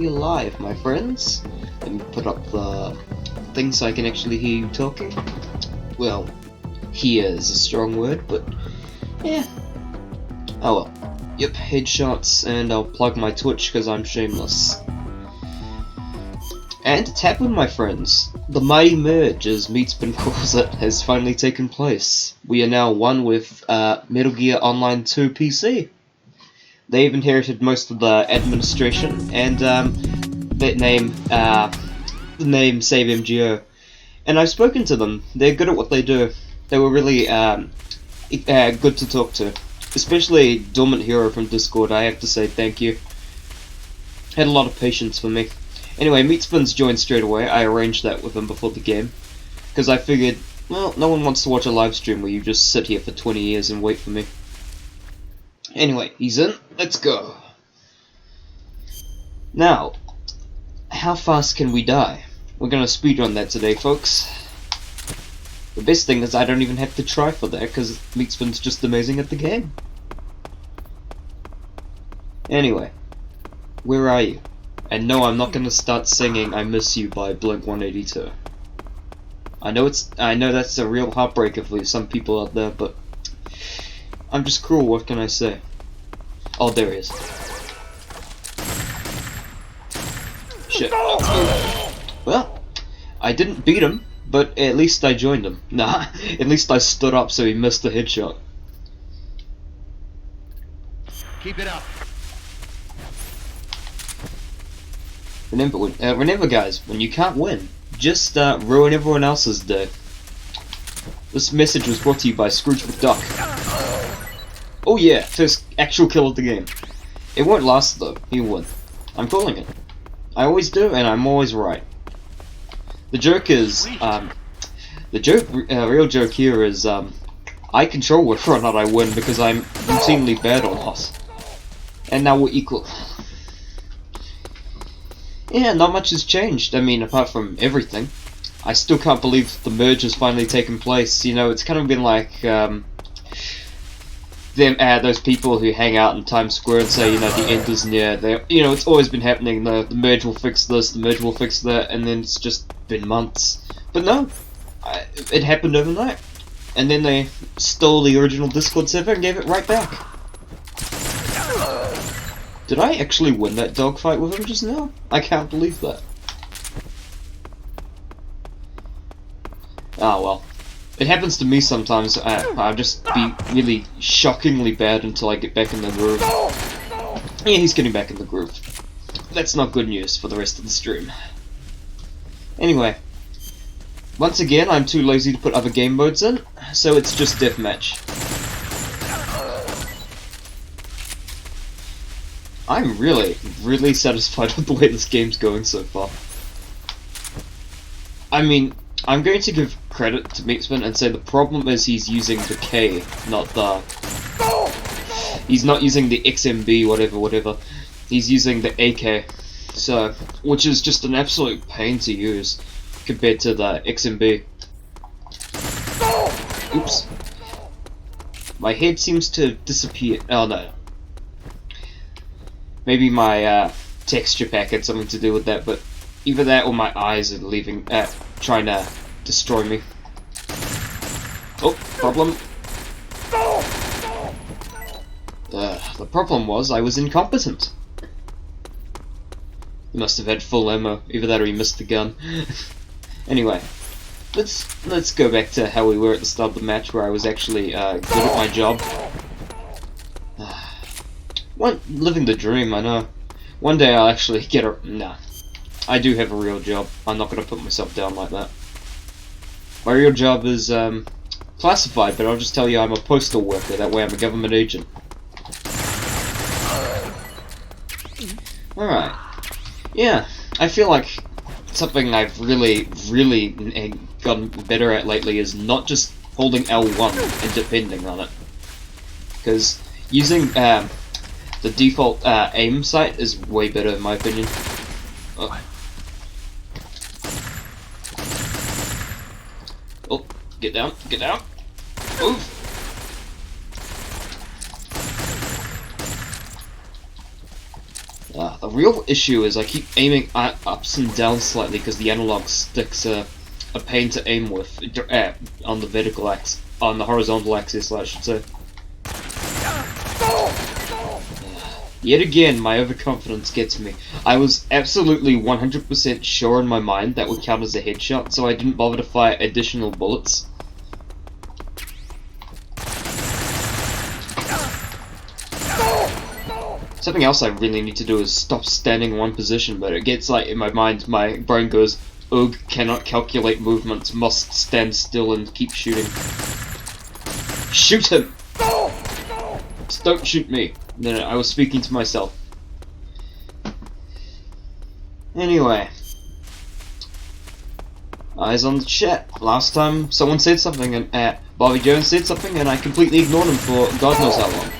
You're live, my friends. Let me put up the thing so I can actually hear you talking. Well, hear is a strong word, but yeah. Oh well. Yep, headshots, and I'll plug my Twitch because I'm shameless. And it's happened, my friends. The mighty merge, as Meatspin calls it, has finally taken place. We are now one with Metal Gear Online 2 PC. They've inherited most of the administration, and that name, the name Save MGO. And I've spoken to them. They're good at what they do. They were really good to talk to. Especially Dormant Hero from Discord, I have to say thank you. Had a lot of patience for me. Anyway, Meatspin's joined straight away. I arranged that with him before the game. Because I figured, well, no one wants to watch a live stream where you just sit here for 20 years and wait for me. Anyway, he's in. Let's go. Now, how fast can we die? We're gonna speedrun that today, folks. The best thing is I don't even have to try for that, because Meatspin's just amazing at the game. Anyway, where are you? And no, I'm not gonna start singing I Miss You by Blink-182. I know that's a real heartbreaker for some people out there, but I'm just cruel, what can I say? Oh, there he is. Shit. Well, I didn't beat him, but at least I joined him. Nah, at least I stood up so he missed the headshot. Keep it up. Remember guys, when you can't win, just ruin everyone else's day. This message was brought to you by Scrooge McDuck. Oh yeah, first actual kill of the game. It won't last though, he'll win. I'm calling it. I always do, and I'm always right. The joke is, real joke here is, I control whether or not I win because I'm routinely bad or loss. And now we're equal. Yeah, not much has changed, I mean, apart from everything. I still can't believe the merge has finally taken place. You know, it's kind of been like, those people who hang out in Times Square and say, you know, the end is near. You know, it's always been happening. The merge will fix this, the merge will fix that, and then it's just been months. But no, it happened overnight. And then they stole the original Discord server and gave it right back. Did I actually win that dogfight with him just now? I can't believe that. Ah well. It happens to me sometimes. I'll just be really shockingly bad until I get back in the groove. Yeah, he's getting back in the groove. That's not good news for the rest of the stream. Anyway. Once again, I'm too lazy to put other game modes in, so it's just deathmatch. I'm really, really satisfied with the way this game's going so far. I mean, I'm going to give credit to Meatspin and say the problem is he's using the K, not the... He's not using the XMB, whatever. He's using the AK, so, which is just an absolute pain to use compared to the XMB. Oops. My head seems to disappear. Oh no. Maybe my texture pack had something to do with that, but either that or my eyes are leaving, trying to destroy me. Oh, problem. The problem was I was incompetent. He must have had full ammo, either that or he missed the gun. Anyway, let's go back to how we were at the start of the match, where I was actually good at my job. Living the dream, I know. One day I'll actually get a... Nah. I do have a real job. I'm not going to put myself down like that. My real job is, classified, but I'll just tell you I'm a postal worker. That way I'm a government agent. Alright. Yeah, I feel like something I've really gotten better at lately is not just holding L1 and depending on it. Because using, the default aim sight is way better in my opinion. Oh. Oh, get down, move! The real issue is I keep aiming ups and downs slightly because the analog sticks are a pain to aim with on the vertical axis, on the horizontal axis, I should say. Yet again, my overconfidence gets me. I was absolutely 100% sure in my mind that would count as a headshot, so I didn't bother to fire additional bullets. Something else I really need to do is stop standing in one position, but it gets like in my mind, my brain goes, ugh, cannot calculate movements, must stand still and keep shooting. Shoot him! Just don't shoot me. No, I was speaking to myself. Anyway. Eyes on the chat. Last time someone said something and Bobby Jones said something and I completely ignored him for God knows how long.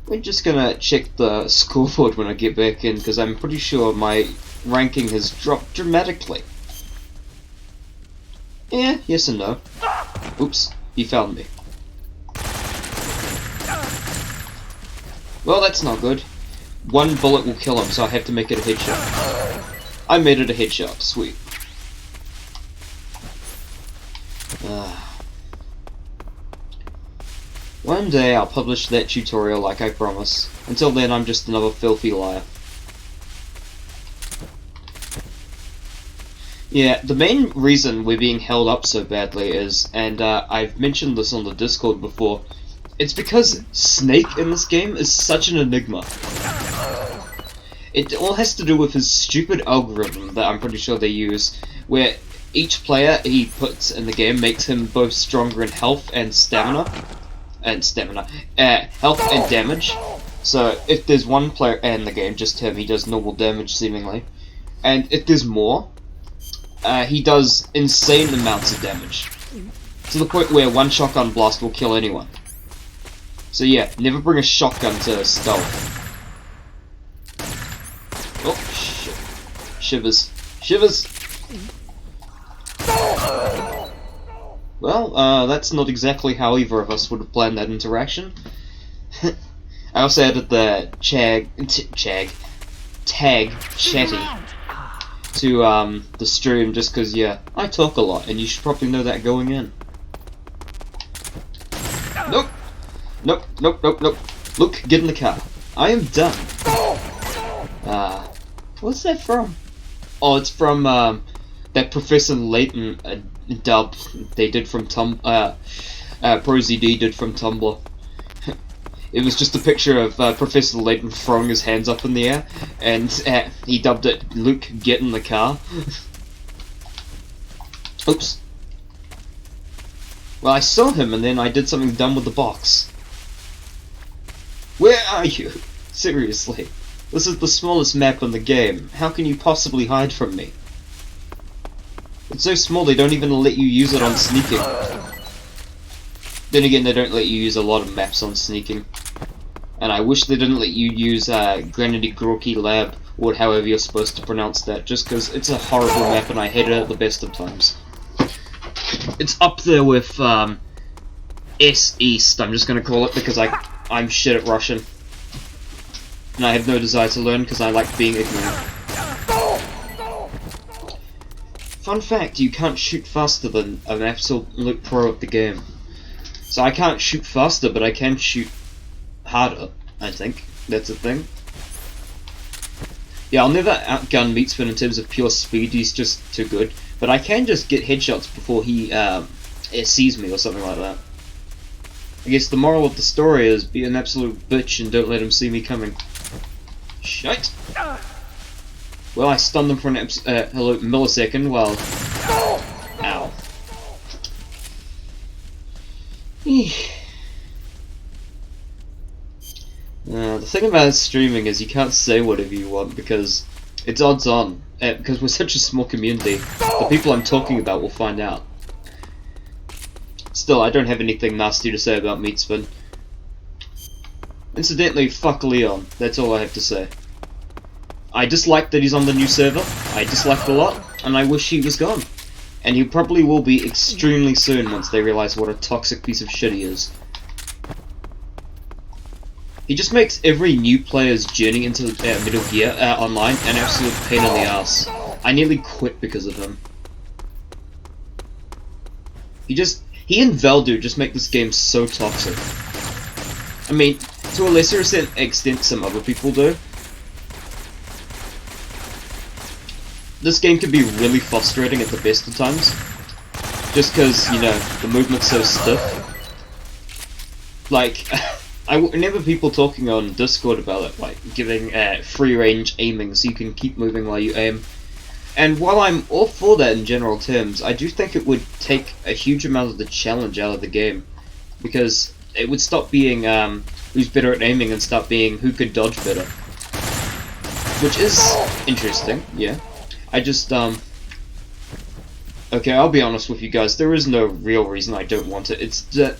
We're just gonna check the scoreboard when I get back in because I'm pretty sure my ranking has dropped dramatically. Yeah, yes and no. Oops, he found me. Well, that's not good. One bullet will kill him, so I have to make it a headshot. I made it a headshot. Sweet. One day I'll publish that tutorial like I promise. Until then, I'm just another filthy liar. Yeah, the main reason we're being held up so badly is, and I've mentioned this on the Discord before, it's because Snake in this game is such an enigma. It all has to do with his stupid algorithm that I'm pretty sure they use, where each player he puts in the game makes him both stronger in health and stamina. Health and damage. So if there's one player in the game, just him, he does normal damage seemingly. And if there's more, he does insane amounts of damage. To the point where one shotgun blast will kill anyone. So yeah, never bring a shotgun to stealth. Oh, shit. Shivers. Shivers! Well, that's not exactly how either of us would have planned that interaction. I also added the tag chatty to the stream just because, yeah, I talk a lot and you should probably know that going in. Nope! Nope, nope, nope, nope. Look, get in the car. I am done. What's that from? Oh, it's from that Professor Layton dub they did from ProZD did from Tumblr. It was just a picture of Professor Layton throwing his hands up in the air, and he dubbed it Luke, get in the car. Oops. Well, I saw him and then I did something dumb with the box. Where are you? Seriously. This is the smallest map in the game. How can you possibly hide from me? It's so small they don't even let you use it on sneaking. Then again, they don't let you use a lot of maps on sneaking. And I wish they didn't let you use Granity Groki Lab, or however you're supposed to pronounce that, just because it's a horrible map and I hate it at the best of times. It's up there with S-East, I'm just going to call it, because I'm shit at Russian. And I have no desire to learn because I like being ignorant. Fun fact, you can't shoot faster than an absolute pro at the game. So I can't shoot faster, but I can shoot harder, I think. That's a thing. Yeah, I'll never outgun Meatspin in terms of pure speed, he's just too good. But I can just get headshots before he sees me or something like that. I guess the moral of the story is be an absolute bitch and don't let him see me coming. Shite! Well, I stunned them for an millisecond while... Ow. The thing about streaming is you can't say whatever you want because it's odds on. Because we're such a small community, the people I'm talking about will find out. Still, I don't have anything nasty to say about Meatspin. Incidentally, fuck Leon. That's all I have to say. I dislike that he's on the new server. I dislike it a lot, and I wish he was gone. And he probably will be extremely soon once they realize what a toxic piece of shit he is. He just makes every new player's journey into Metal Gear Online an absolute pain in the ass. I nearly quit because of him. He and Veldu just make this game so toxic. I mean, to a lesser extent some other people do. This game can be really frustrating at the best of times. Just because, you know, the movement's so stiff. Like, I remember people talking on Discord about it, like giving free range aiming so you can keep moving while you aim. And while I'm all for that in general terms, I do think it would take a huge amount of the challenge out of the game. Because it would stop being who's better at aiming and start being who could dodge better. Which is interesting, yeah. I just, okay, I'll be honest with you guys, there is no real reason I don't want it. It's that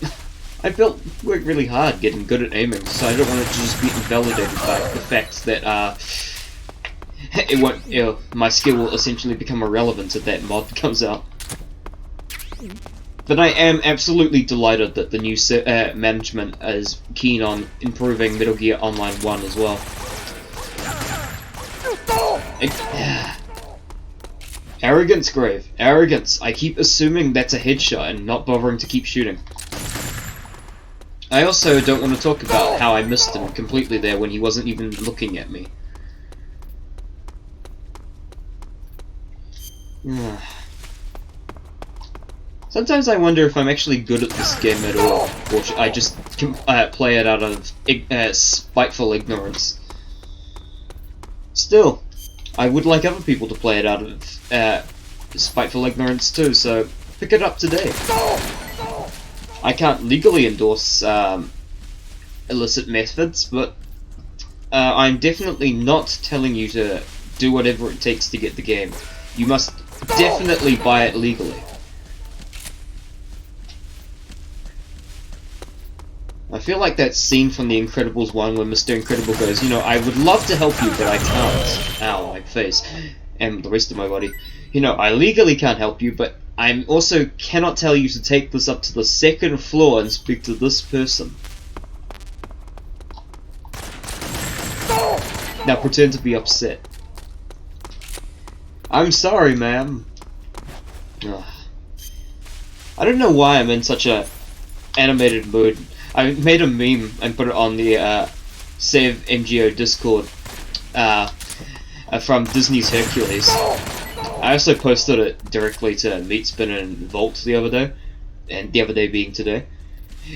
worked really hard getting good at aiming, so I don't want it to just be invalidated by the fact that, it won't, you know, my skill will essentially become irrelevant if that mod comes out. But I am absolutely delighted that the new management is keen on improving Metal Gear Online 1 as well. Arrogance, Grave. Arrogance. I keep assuming that's a headshot and not bothering to keep shooting. I also don't want to talk about how I missed him completely there when he wasn't even looking at me. Sometimes I wonder if I'm actually good at this game at all, or should I just play it out of spiteful ignorance. Still, I would like other people to play it out of spiteful ignorance too, so pick it up today. I can't legally endorse illicit methods, but I'm definitely not telling you to do whatever it takes to get the game. You must definitely buy it legally. I feel like that scene from The Incredibles 1 when Mr. Incredible goes, you know, I would love to help you, but I can't. Ow, my face. And the rest of my body. You know, I legally can't help you, but I also cannot tell you to take this up to the second floor and speak to this person. Now pretend to be upset. I'm sorry, ma'am. I don't know why I'm in such a animated mood. I made a meme and put it on the Save MGO Discord from Disney's Hercules. I also posted it directly to Meatspin and Volt the other day, and the other day being today.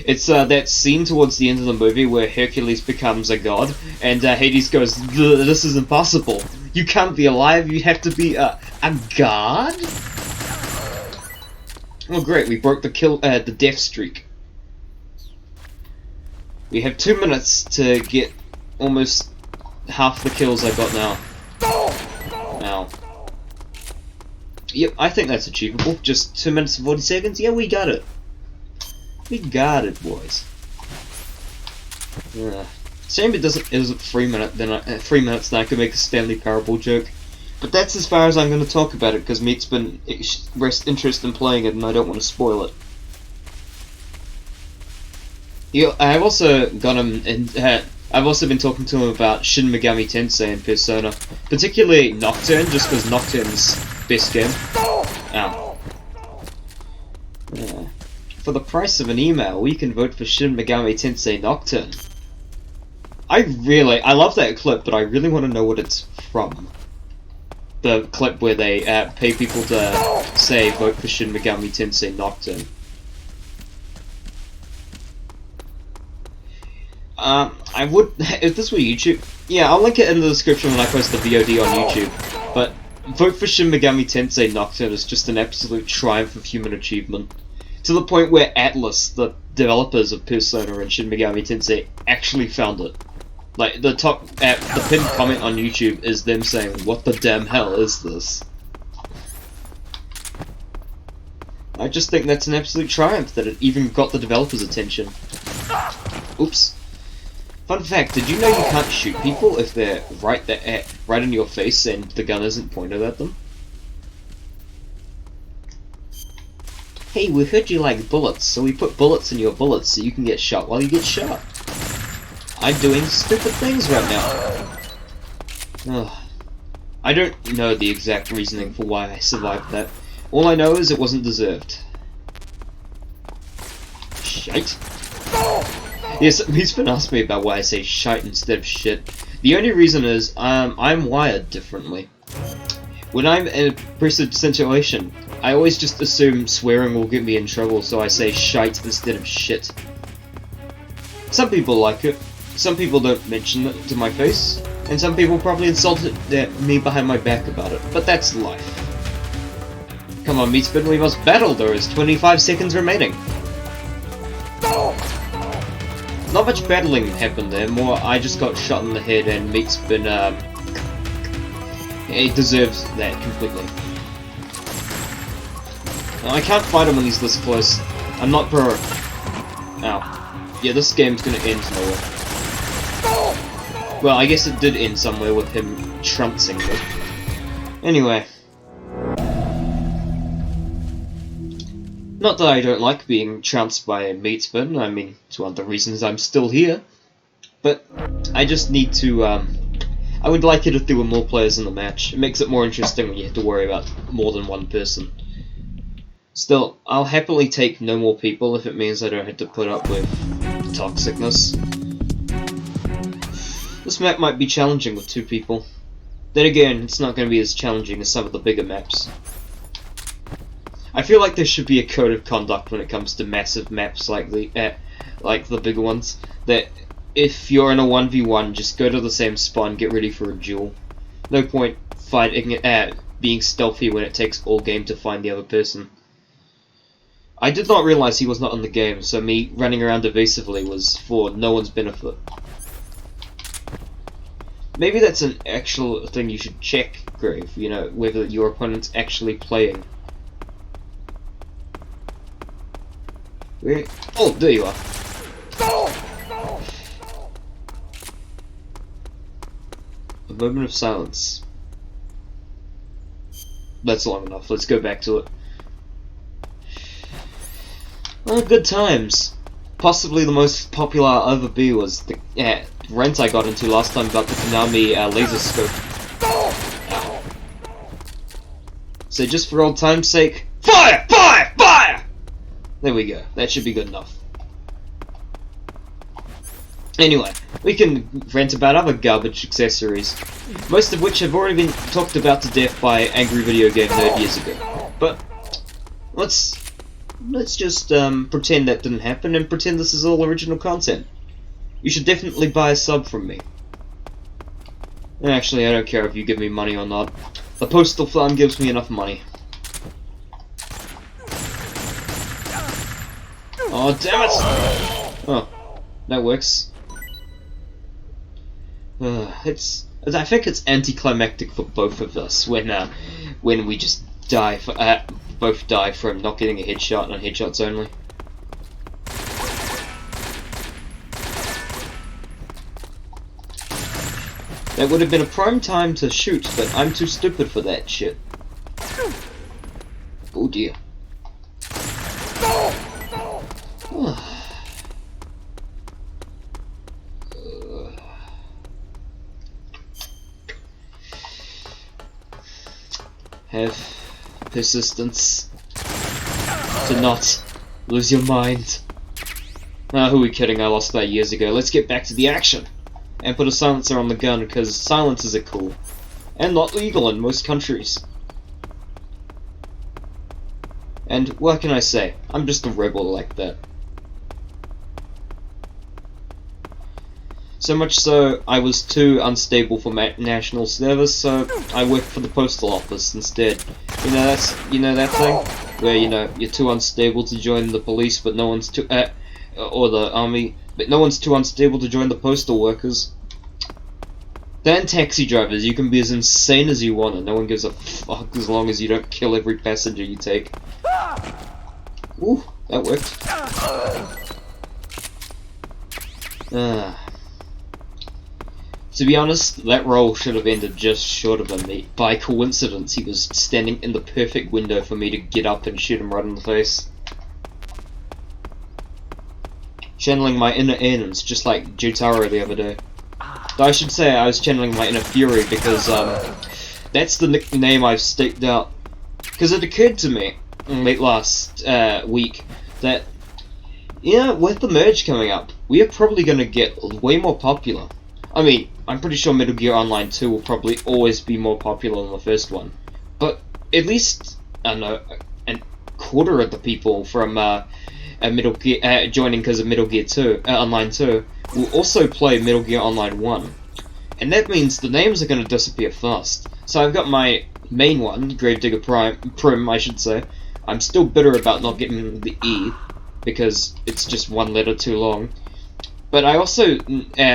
It's that scene towards the end of the movie where Hercules becomes a god, and Hades goes, "This is impossible. You can't be alive. You have to be a god." Oh great, we broke the death streak. We have 2 minutes to get almost half the kills I got now. Now. Yep, I think that's achievable. Just 2 minutes and 40 seconds. Yeah, we got it. We got it, boys. Shame it isn't 3 minutes. Then 3 minutes. Then I could make a Stanley Parable joke. But that's as far as I'm going to talk about it because Meat's been expressed interest in playing it, and I don't want to spoil it. Yeah, I've also got him, and I've also been talking to him about Shin Megami Tensei and Persona, particularly Nocturne, just because Nocturne's best game. Ow. Yeah. For the price of an email, we can vote for Shin Megami Tensei Nocturne. I love that clip, but I really want to know what it's from. The clip where they pay people to say vote for Shin Megami Tensei Nocturne. I would, if this were YouTube, yeah, I'll link it in the description when I post the VOD on YouTube, but vote for Shin Megami Tensei Nocturne is just an absolute triumph of human achievement. To the point where Atlus, the developers of Persona and Shin Megami Tensei, actually found it. Like, the pinned comment on YouTube is them saying, "What the damn hell is this?" I just think that's an absolute triumph that it even got the developers' attention. Oops. Fun fact, did you know you can't shoot people if they're right in your face and the gun isn't pointed at them? Hey, we heard you like bullets, so we put bullets in your bullets so you can get shot while you get shot. I'm doing stupid things right now. Ugh. I don't know the exact reasoning for why I survived that. All I know is it wasn't deserved. Shite. Yes, he's been asking me about why I say shite instead of shit. The only reason is, I'm wired differently. When I'm in a pressure situation, I always just assume swearing will get me in trouble, so I say shite instead of shit. Some people like it, some people don't mention it to my face, and some people probably insulted me behind my back about it, but that's life. Come on, Meatspin, we must battle. There is 25 seconds remaining. Not much battling happened there, more I just got shot in the head and Meatspin, he deserves that completely. I can't fight him when he's this close. I'm not pro. Ow. Yeah, this game's gonna end nowhere. Well, I guess it did end somewhere with him trouncing me. Anyway. Not that I don't like being trounced by a Meatspin, I mean, it's one of the reasons I'm still here. But I just need to, I would like it if there were more players in the match. It makes it more interesting when you have to worry about more than one person. Still, I'll happily take no more people if it means I don't have to put up with toxicness. This map might be challenging with 2 people. Then again, it's not going to be as challenging as some of the bigger maps. I feel like there should be a code of conduct when it comes to massive maps like the bigger ones. That if you're in a 1v1, just go to the same spawn, get ready for a duel. No point fighting being stealthy when it takes all game to find the other person. I did not realize he was not in the game, so me running around evasively was for no one's benefit. Maybe that's an actual thing you should check, Grave, you know, whether your opponent's actually playing. Where? Oh, there you are. A moment of silence. That's long enough, let's go back to it. Well, good times. Possibly the most popular OverB was the rant I got into last time about the Konami laser scope. So just for old time's sake, fire! Fire! Fire! There we go, that should be good enough. Anyway, we can rant about other garbage accessories, most of which have already been talked about to death by Angry Video Game Nerd years ago. But let's just pretend that didn't happen and pretend this is all original content. You should definitely buy a sub from me. Actually, I don't care if you give me money or not. The Postal Fund gives me enough money. Oh, damn it! Oh, that works. I think it's anticlimactic for both of us when we just die both die from not getting a headshot on headshots only. That would have been a prime time to shoot, but I'm too stupid for that shit. Oh dear. Have persistence to not lose your mind. Ah, who are we kidding? I lost that years ago. Let's get back to the action and put a silencer on the gun because silencers are cool and not legal in most countries. And what can I say? I'm just a rebel like that. So much so, I was too unstable for national service, so I worked for the postal office instead. You know that thing where you're too unstable to join the police, but no one's too or the army, but no one's too unstable to join the postal workers. Then taxi drivers, you can be as insane as you want, and no one gives a fuck as long as you don't kill every passenger you take. Ooh, that worked. To be honest, that roll should have ended just short of him. By coincidence, he was standing in the perfect window for me to get up and shoot him right in the face. channeling my inner Ernest, just like Jutaro the other day. Though I should say I was channeling my inner Fury because that's the nickname I've staked out. Because it occurred to me late last week that, yeah, with the merge coming up, we are probably going to get way more popular. I mean, I'm pretty sure Metal Gear Online 2 will probably always be more popular than the first one. But at least, I don't know, a quarter of the people from Metal Gear, joining because of Metal Gear 2, Online 2, will also play Metal Gear Online 1. And that means the names are going to disappear fast. So I've got my main one, Gravedigger Prim, I should say. I'm still bitter about not getting the E, because it's just one letter too long. But I also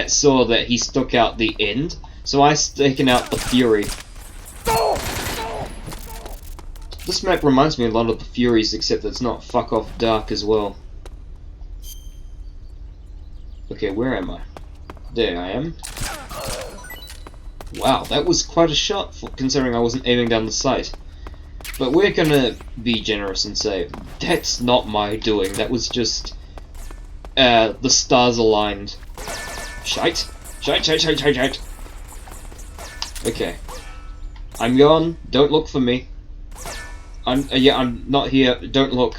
saw that he stuck out the end, so I taken out the Fury. This map reminds me a lot of the Furies, except it's not fuck off dark as well. Okay, where am I? There I am. Wow, that was quite a shot, considering I wasn't aiming down the sight. But we're gonna be generous and say, that's not my doing, that was just the stars aligned. Shite. Shite. Okay. I'm gone, don't look for me. I'm not here, don't look.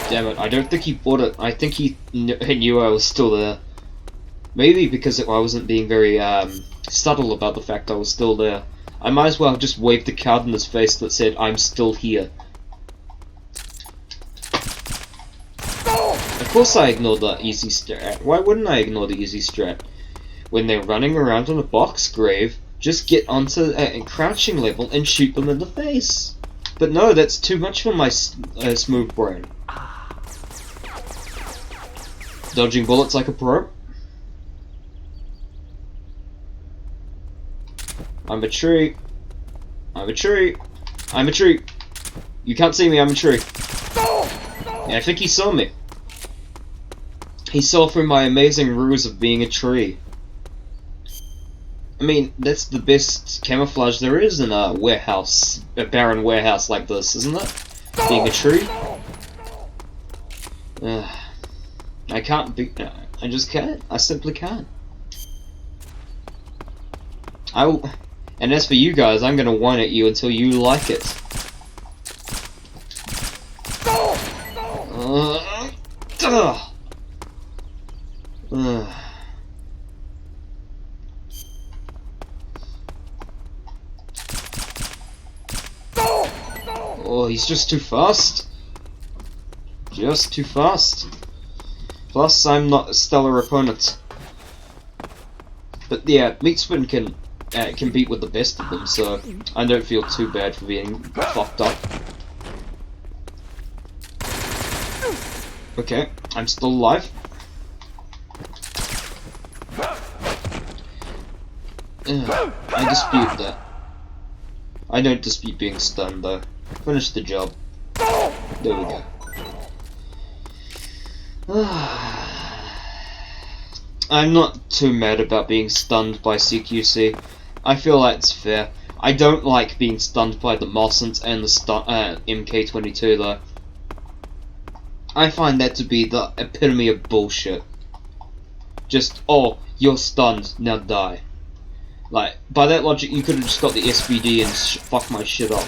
Damn it, I don't think he bought it. I think he knew I was still there. Maybe because I wasn't being very subtle about the fact I was still there. I might as well have just waved the card in his face that said, I'm still here. Of course I ignored the easy strat. Why wouldn't I ignore the easy strat? When they're running around on a box grave, just get onto a crouching level and shoot them in the face. But no, that's too much for my smooth brain. Dodging bullets like a pro. I'm a tree. I'm a tree. I'm a tree. You can't see me, I'm a tree. Yeah, I think he saw me. He saw through my amazing ruse of being a tree. I mean, that's the best camouflage there is in a warehouse, a barren warehouse like this, isn't it? Being a tree. I can't be. I just can't. I simply can't. And as for you guys, I'm gonna whine at you until you like it. Oh, he's just too fast. Just too fast. Plus, I'm not a stellar opponent. But yeah, Meatspin can compete with the best of them, so I don't feel too bad for being fucked up. Okay, I'm still alive. I dispute that. I don't dispute being stunned though. Finish the job. There we go. I'm not too mad about being stunned by CQC. I feel that's fair. I don't like being stunned by the Mossens and the MK22 though. I find that to be the epitome of bullshit. Just, oh, you're stunned, now die. Like, by that logic, you could have just got the SVD and fuck my shit up.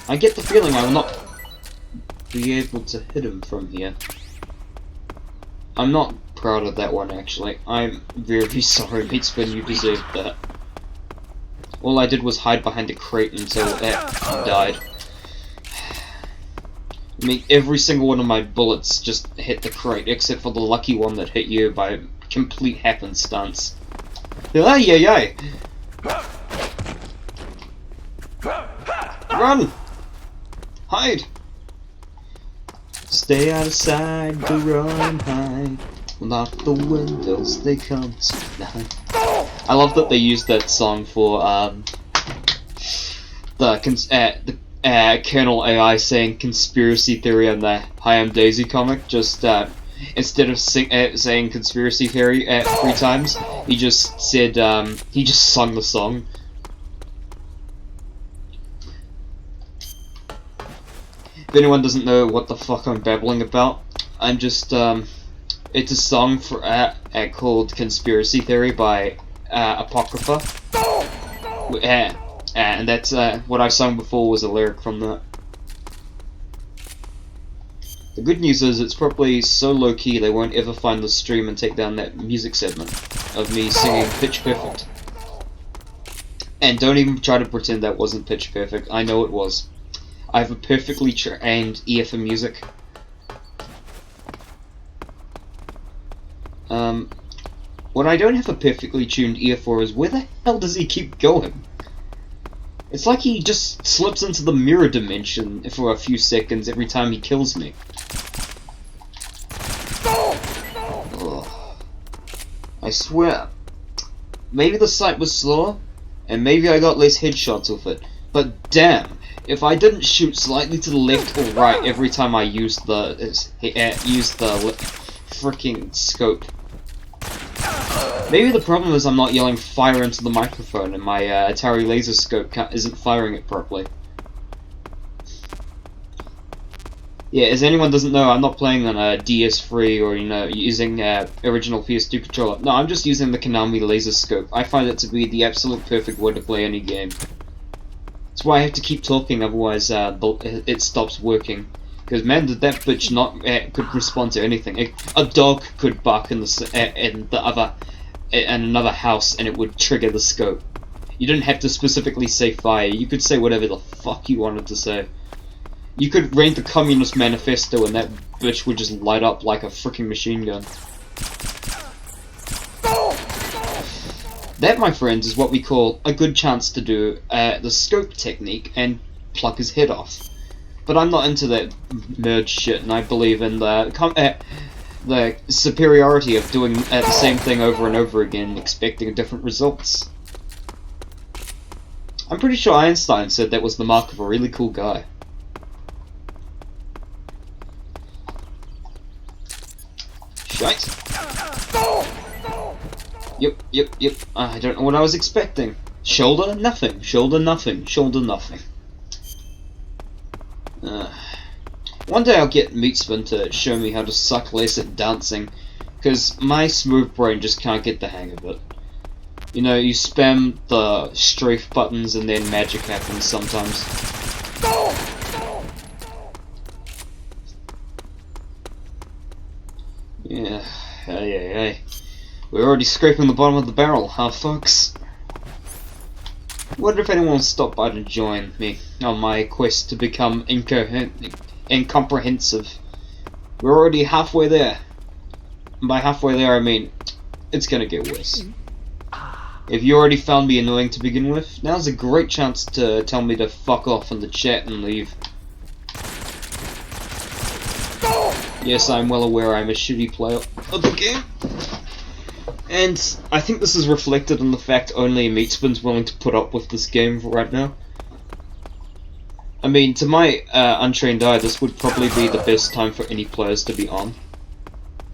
I get the feeling I will not be able to hit him from here. I'm not proud of that one, actually. I'm very sorry, Meatspin, you deserved that. All I did was hide behind a crate until he died. I mean, every single one of my bullets just hit the crate, except for the lucky one that hit you by complete happenstance. Ay! Run! Hide! Stay out of sight, go run and hide. Lock the windows, they come tonight. I love that they used that song for the Colonel AI saying conspiracy theory in the Hi I'm Daisy comic. Just instead of saying conspiracy theory 3 times, he just said he just sung the song. anyone doesn't know what the fuck I'm babbling about, I'm just, it's a song for, called Conspiracy Theory by, Apocrypha. And that's, what I sung before was a lyric from that. The good news is it's probably so low-key they won't ever find the stream and take down that music segment of me singing Pitch Perfect. And don't even try to pretend that wasn't Pitch Perfect, I know it was. I have a perfectly trained ear for music. What I don't have a perfectly tuned ear for is where the hell does he keep going? It's like he just slips into the mirror dimension for a few seconds every time he kills me. Ugh. I swear, maybe the sight was slower, and maybe I got less headshots with it, but damn, if I didn't shoot slightly to the left or right every time I used the freaking scope. Maybe the problem is I'm not yelling fire into the microphone and my Atari laser scope isn't firing it properly. Yeah, as anyone doesn't know, I'm not playing on a DS3 or, you know, using original PS2 controller. No, I'm just using the Konami laser scope. I find it to be the absolute perfect way to play any game. That's why I have to keep talking, otherwise it stops working. Because man, did that bitch not could respond to anything. A dog could bark in another house and it would trigger the scope. You didn't have to specifically say fire. You could say whatever the fuck you wanted to say. You could read the Communist Manifesto and that bitch would just light up like a freaking machine gun. That, my friends, is what we call a good chance to do the scope technique and pluck his head off. But I'm not into that merge shit, and I believe in the superiority of doing the same thing over and over again, expecting different results. I'm pretty sure Einstein said that was the mark of a really cool guy. Shite. Yep. I don't know what I was expecting. Shoulder, nothing. Shoulder, nothing. Shoulder, nothing. One day I'll get Meatspin to show me how to suck less at dancing, because my smooth brain just can't get the hang of it. You know, you spam the strafe buttons and then magic happens sometimes. Yeah, hey. We're already scraping the bottom of the barrel, huh folks? Wonder if anyone will stop by to join me on my quest to become incomprehensive. We're already halfway there. And by halfway there I mean, it's gonna get worse. If you already found me annoying to begin with, now's a great chance to tell me to fuck off in the chat and leave. Yes, I'm well aware I'm a shitty player of the game. And I think this is reflected in the fact only Meatspin's willing to put up with this game right now. I mean, to my untrained eye, this would probably be the best time for any players to be on.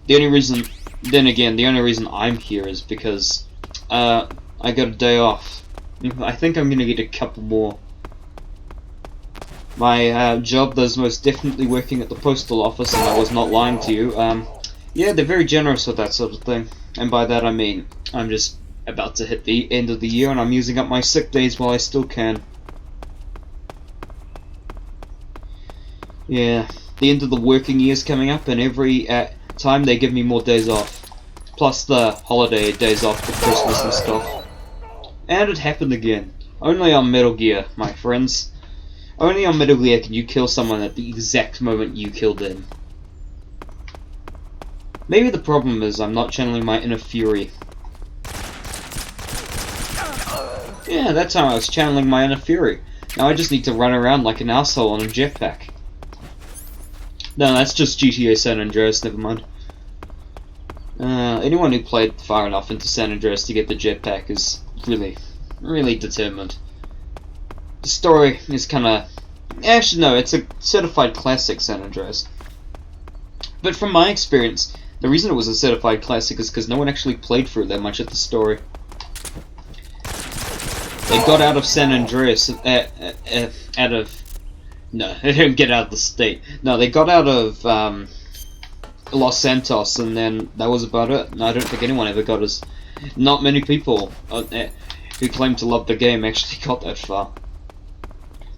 The only reason I'm here is because I got a day off. I think I'm gonna get a couple more. My job is most definitely working at the postal office, and I was not lying to you. Yeah, they're very generous with that sort of thing. And by that I mean, I'm just about to hit the end of the year and I'm using up my sick days while I still can. Yeah, the end of the working year's coming up and every time they give me more days off. Plus the holiday days off for Christmas and stuff. And it happened again. Only on Metal Gear, my friends. Only on Metal Gear can you kill someone at the exact moment you killed them. Maybe the problem is I'm not channeling my inner fury. Yeah, that time I was channeling my inner fury. Now I just need to run around like an asshole on a jetpack. No, that's just GTA San Andreas, never mind. Anyone who played far enough into San Andreas to get the jetpack is really determined. The story is kinda... Actually no, it's a certified classic San Andreas. But from my experience, the reason it was a certified classic is because no one actually played through that much of the story. They got out of San Andreas, out of No, they didn't get out of the state. No, they got out of Los Santos, and then that was about it. No, I don't think anyone ever got as... Not many people who claim to love the game actually got that far.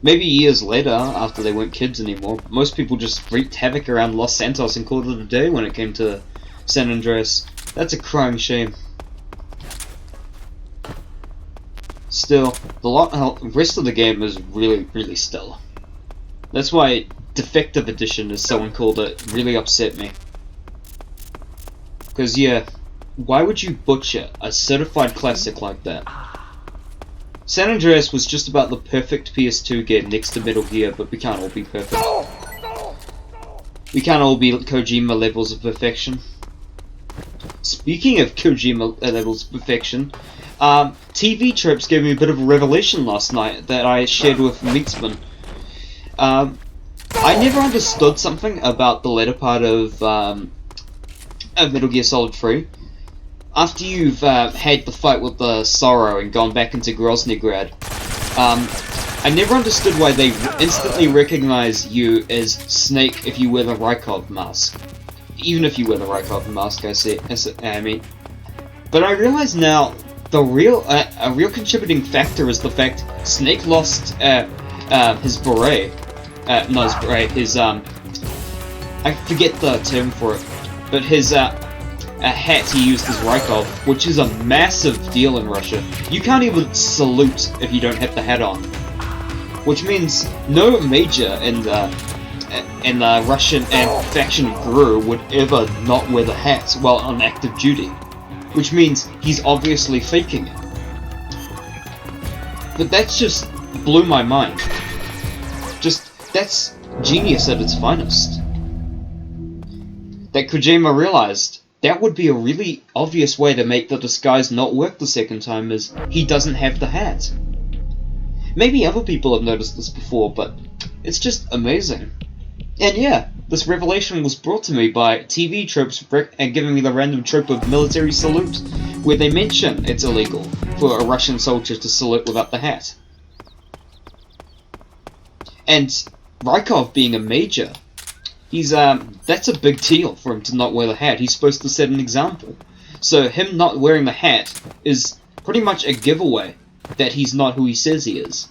Maybe years later, after they weren't kids anymore, most people just wreaked havoc around Los Santos and called it a day when it came to San Andreas. That's a crying shame. Still, the rest of the game is really, really stellar. That's why Defective Edition, as someone called it, really upset me. Because, yeah, why would you butcher a certified classic like that? San Andreas was just about the perfect PS2 game next to Metal Gear, but we can't all be perfect. We can't all be Kojima levels of perfection. Speaking of Kojima levels of perfection, TV Tropes gave me a bit of a revelation last night that I shared with Meatsman. I never understood something about the latter part of Metal Gear Solid 3. After you've had the fight with the Sorrow and gone back into Groznygrad, I never understood why they instantly recognize you as Snake if you wear the Rykov mask. Even if you wear the Rykov mask, I mean. But I realize now, a real contributing factor is the fact Snake lost his beret. Not his beret, his, I forget the term for it, but his, a hat he used as Rykov, which is a massive deal in Russia. You can't even salute if you don't have the hat on. Which means no major in the Russian faction GRU would ever not wear the hat while on active duty. Which means he's obviously faking it. But that's just blew my mind. That's genius at its finest. That Kojima realized that would be a really obvious way to make the disguise not work the second time, is he doesn't have the hat. Maybe other people have noticed this before, but it's just amazing. And yeah, this revelation was brought to me by TV Tropes and giving me the random trope of military salute, where they mention it's illegal for a Russian soldier to salute without the hat. And Rykov being a major, that's a big deal for him to not wear the hat. He's supposed to set an example. So him not wearing the hat is pretty much a giveaway that he's not who he says he is.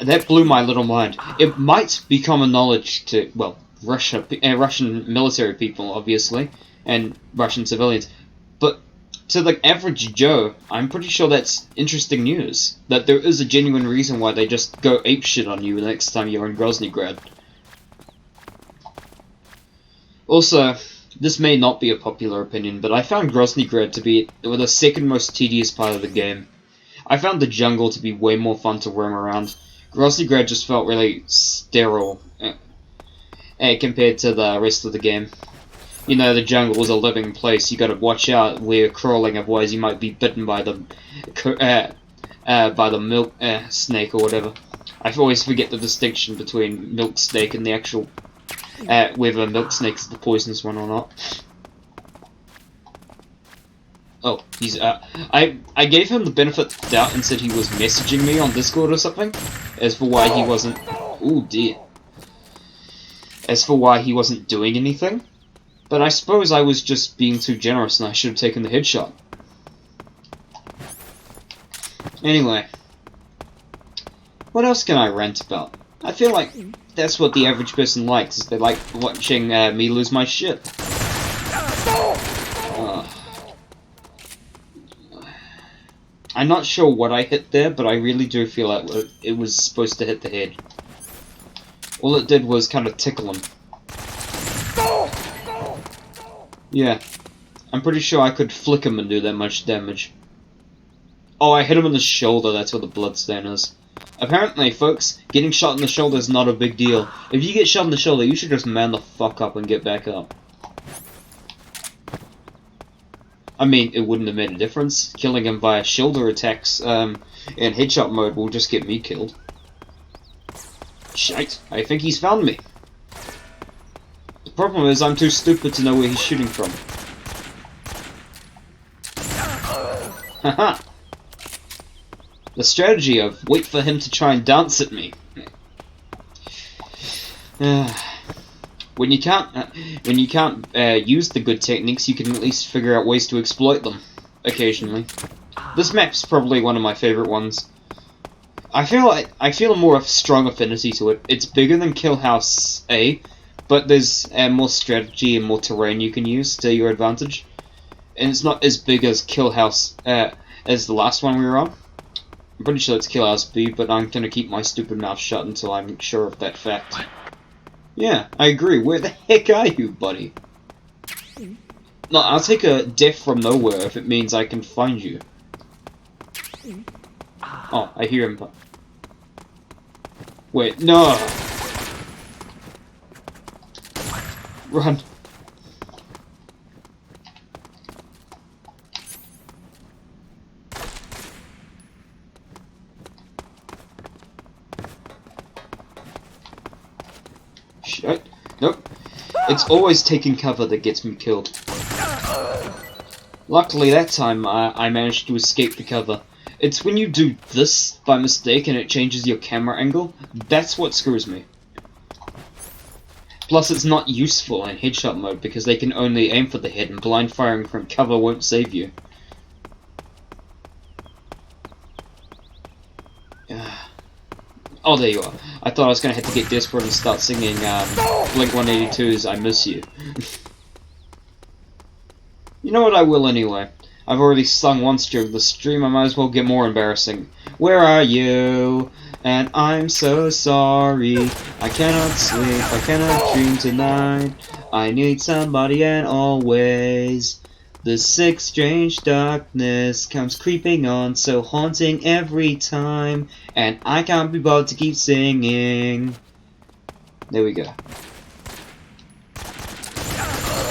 That blew my little mind. It might be common knowledge to, well, Russian military people, obviously, and Russian civilians, but to the average Joe, I'm pretty sure that's interesting news. That there is a genuine reason why they just go apeshit on you the next time you're in Groznygrad. Also, this may not be a popular opinion, but I found Groznygrad to be the second most tedious part of the game. I found the jungle to be way more fun to roam around. Groznygrad just felt really sterile compared to the rest of the game. You know, the jungle is a living place. You gotta watch out where you're crawling, otherwise you might be bitten by the milk snake or whatever. I always forget the distinction between milk snake and the actual whether milk snake is the poisonous one or not. Oh, he's I gave him the benefit of the doubt and said he was messaging me on Discord or something. As for why he wasn't, oh dear. As for why he wasn't doing anything. But I suppose I was just being too generous and I should have taken the headshot. Anyway. What else can I rant about? I feel like that's what the average person likes, is they like watching me lose my shit. I'm not sure what I hit there, but I really do feel like it was supposed to hit the head. All it did was kind of tickle him. Yeah, I'm pretty sure I could flick him and do that much damage. Oh, I hit him in the shoulder, that's where the bloodstain is. Apparently, folks, getting shot in the shoulder is not a big deal. If you get shot in the shoulder, you should just man the fuck up and get back up. I mean, it wouldn't have made a difference. Killing him via shoulder attacks in headshot mode will just get me killed. Shite, I think he's found me. The problem is I'm too stupid to know where he's shooting from. Haha. The strategy of wait for him to try and dance at me When you can't use the good techniques, you can at least figure out ways to exploit them occasionally. This map's probably one of my favorite ones. I feel a more strong affinity to it. It's bigger than Kill House A, but there's more strategy and more terrain you can use to your advantage. And it's not as big as Kill House as the last one we were on. I'm pretty sure it's Kill House B, but I'm gonna keep my stupid mouth shut until I'm sure of that fact. Yeah, I agree. Where the heck are you, buddy? No, I'll take a death from nowhere if it means I can find you. Oh, I hear him. Wait, no! Run. Shit. Nope. It's always taking cover that gets me killed. Luckily that time I managed to escape the cover. It's when you do this by mistake and it changes your camera angle, that's what screws me. Plus it's not useful in headshot mode because they can only aim for the head and blind firing from cover won't save you. Oh, there you are. I thought I was gonna have to get desperate and start singing Blink-182's I Miss You. You know what, I will anyway. I've already sung once during the stream, I might as well get more embarrassing. Where are you? And I'm so sorry. I cannot sleep, I cannot dream tonight. I need somebody and always. The sick, strange darkness comes creeping on, so haunting every time. And I can't be bothered to keep singing. There we go.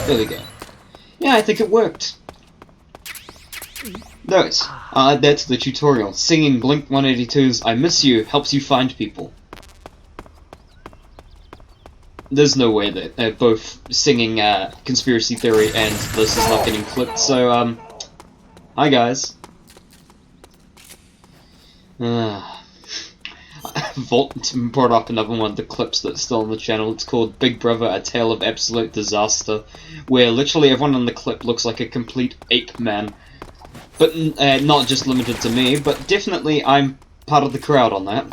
There we go. Yeah, I think it worked. Note, I'll add that to the tutorial. Singing Blink-182's I Miss You helps you find people. There's no way that both singing Conspiracy Theory and this is not getting clipped, so, hi guys. Volt brought up another one of the clips that's still on the channel. It's called Big Brother, A Tale of Absolute Disaster, where literally everyone in the clip looks like a complete ape man. But not just limited to me, but definitely I'm part of the crowd on that.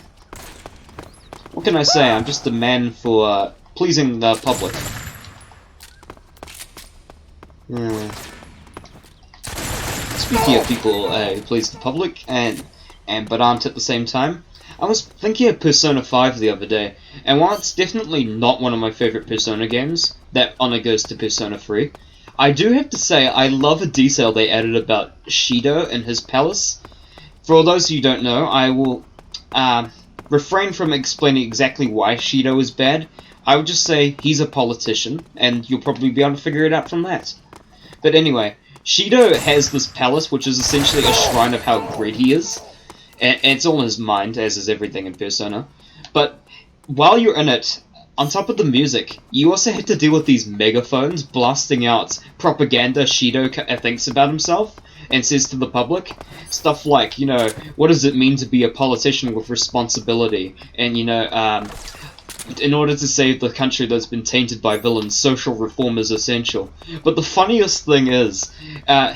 What can I say? I'm just a man for pleasing the public. Speaking of people who please the public but aren't at the same time, I was thinking of Persona 5 the other day, and while it's definitely not one of my favorite Persona games, that honor goes to Persona 3, I do have to say I love a detail they added about Shido and his palace. For those of you who don't know, I will refrain from explaining exactly why Shido is bad. I would just say he's a politician, and you'll probably be able to figure it out from that. But anyway, Shido has this palace, which is essentially a shrine of how great he is. And it's all in his mind, as is everything in Persona. But while you're in it, on top of the music, you also have to deal with these megaphones blasting out propaganda Shido thinks about himself and says to the public. Stuff like, you know, what does it mean to be a politician with responsibility? And, you know, in order to save the country that's been tainted by villains, social reform is essential. But the funniest thing is,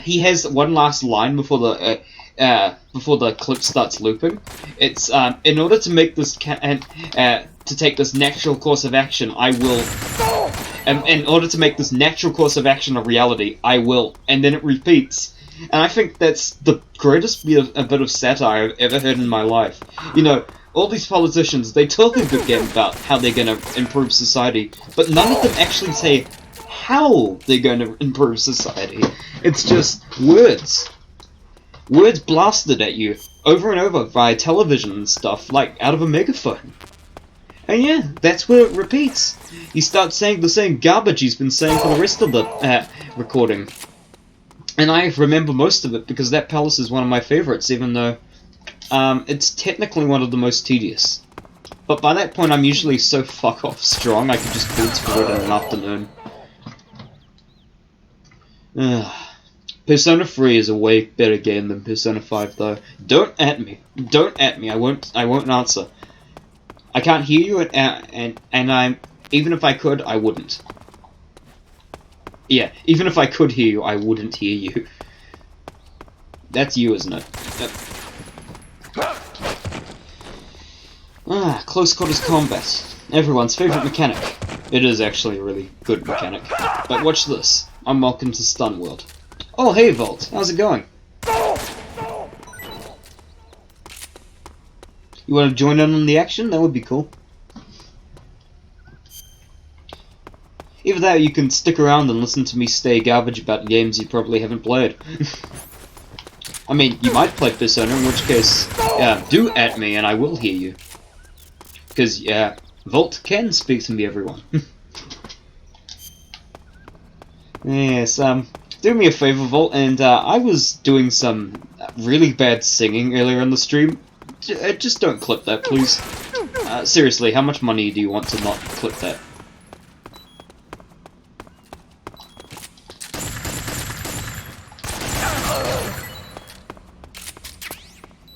he has one last line before the clip starts looping. It's, in order to make this to take this natural course of action, I will. In order to make this natural course of action a reality, I will. And then it repeats. And I think that's the greatest bit of satire I've ever heard in my life. You know, all these politicians, they talk a good game about how they're going to improve society, but none of them actually say how they're going to improve society. It's just words. Words blasted at you over and over via television and stuff, like out of a megaphone. And yeah, that's where it repeats. He starts saying the same garbage he's been saying for the rest of the recording. And I remember most of it because that palace is one of my favorites, even though it's technically one of the most tedious. But by that point I'm usually so fuck off strong I could just boot through it in an afternoon. Persona 3 is a way better game than Persona 5 though. Don't at me. Don't at me. I won't answer. I can't hear you and Even if I could, I wouldn't. Yeah, even if I could hear you, I wouldn't hear you. That's you, isn't it? Yep. Ah, close quarters combat. Everyone's favourite mechanic. It is actually a really good mechanic. But watch this. I'm welcome to Stun World. Oh, hey Volt, how's it going? You want to join in on the action? That would be cool. Either that or you can stick around and listen to me stay garbage about games you probably haven't played. I mean, you might play Persona, in which case, do at me and I will hear you. Because, yeah, Volt can speak to me, everyone. Yes, do me a favor, Volt, and I was doing some really bad singing earlier in the stream. Just don't clip that, please. Seriously, how much money do you want to not clip that?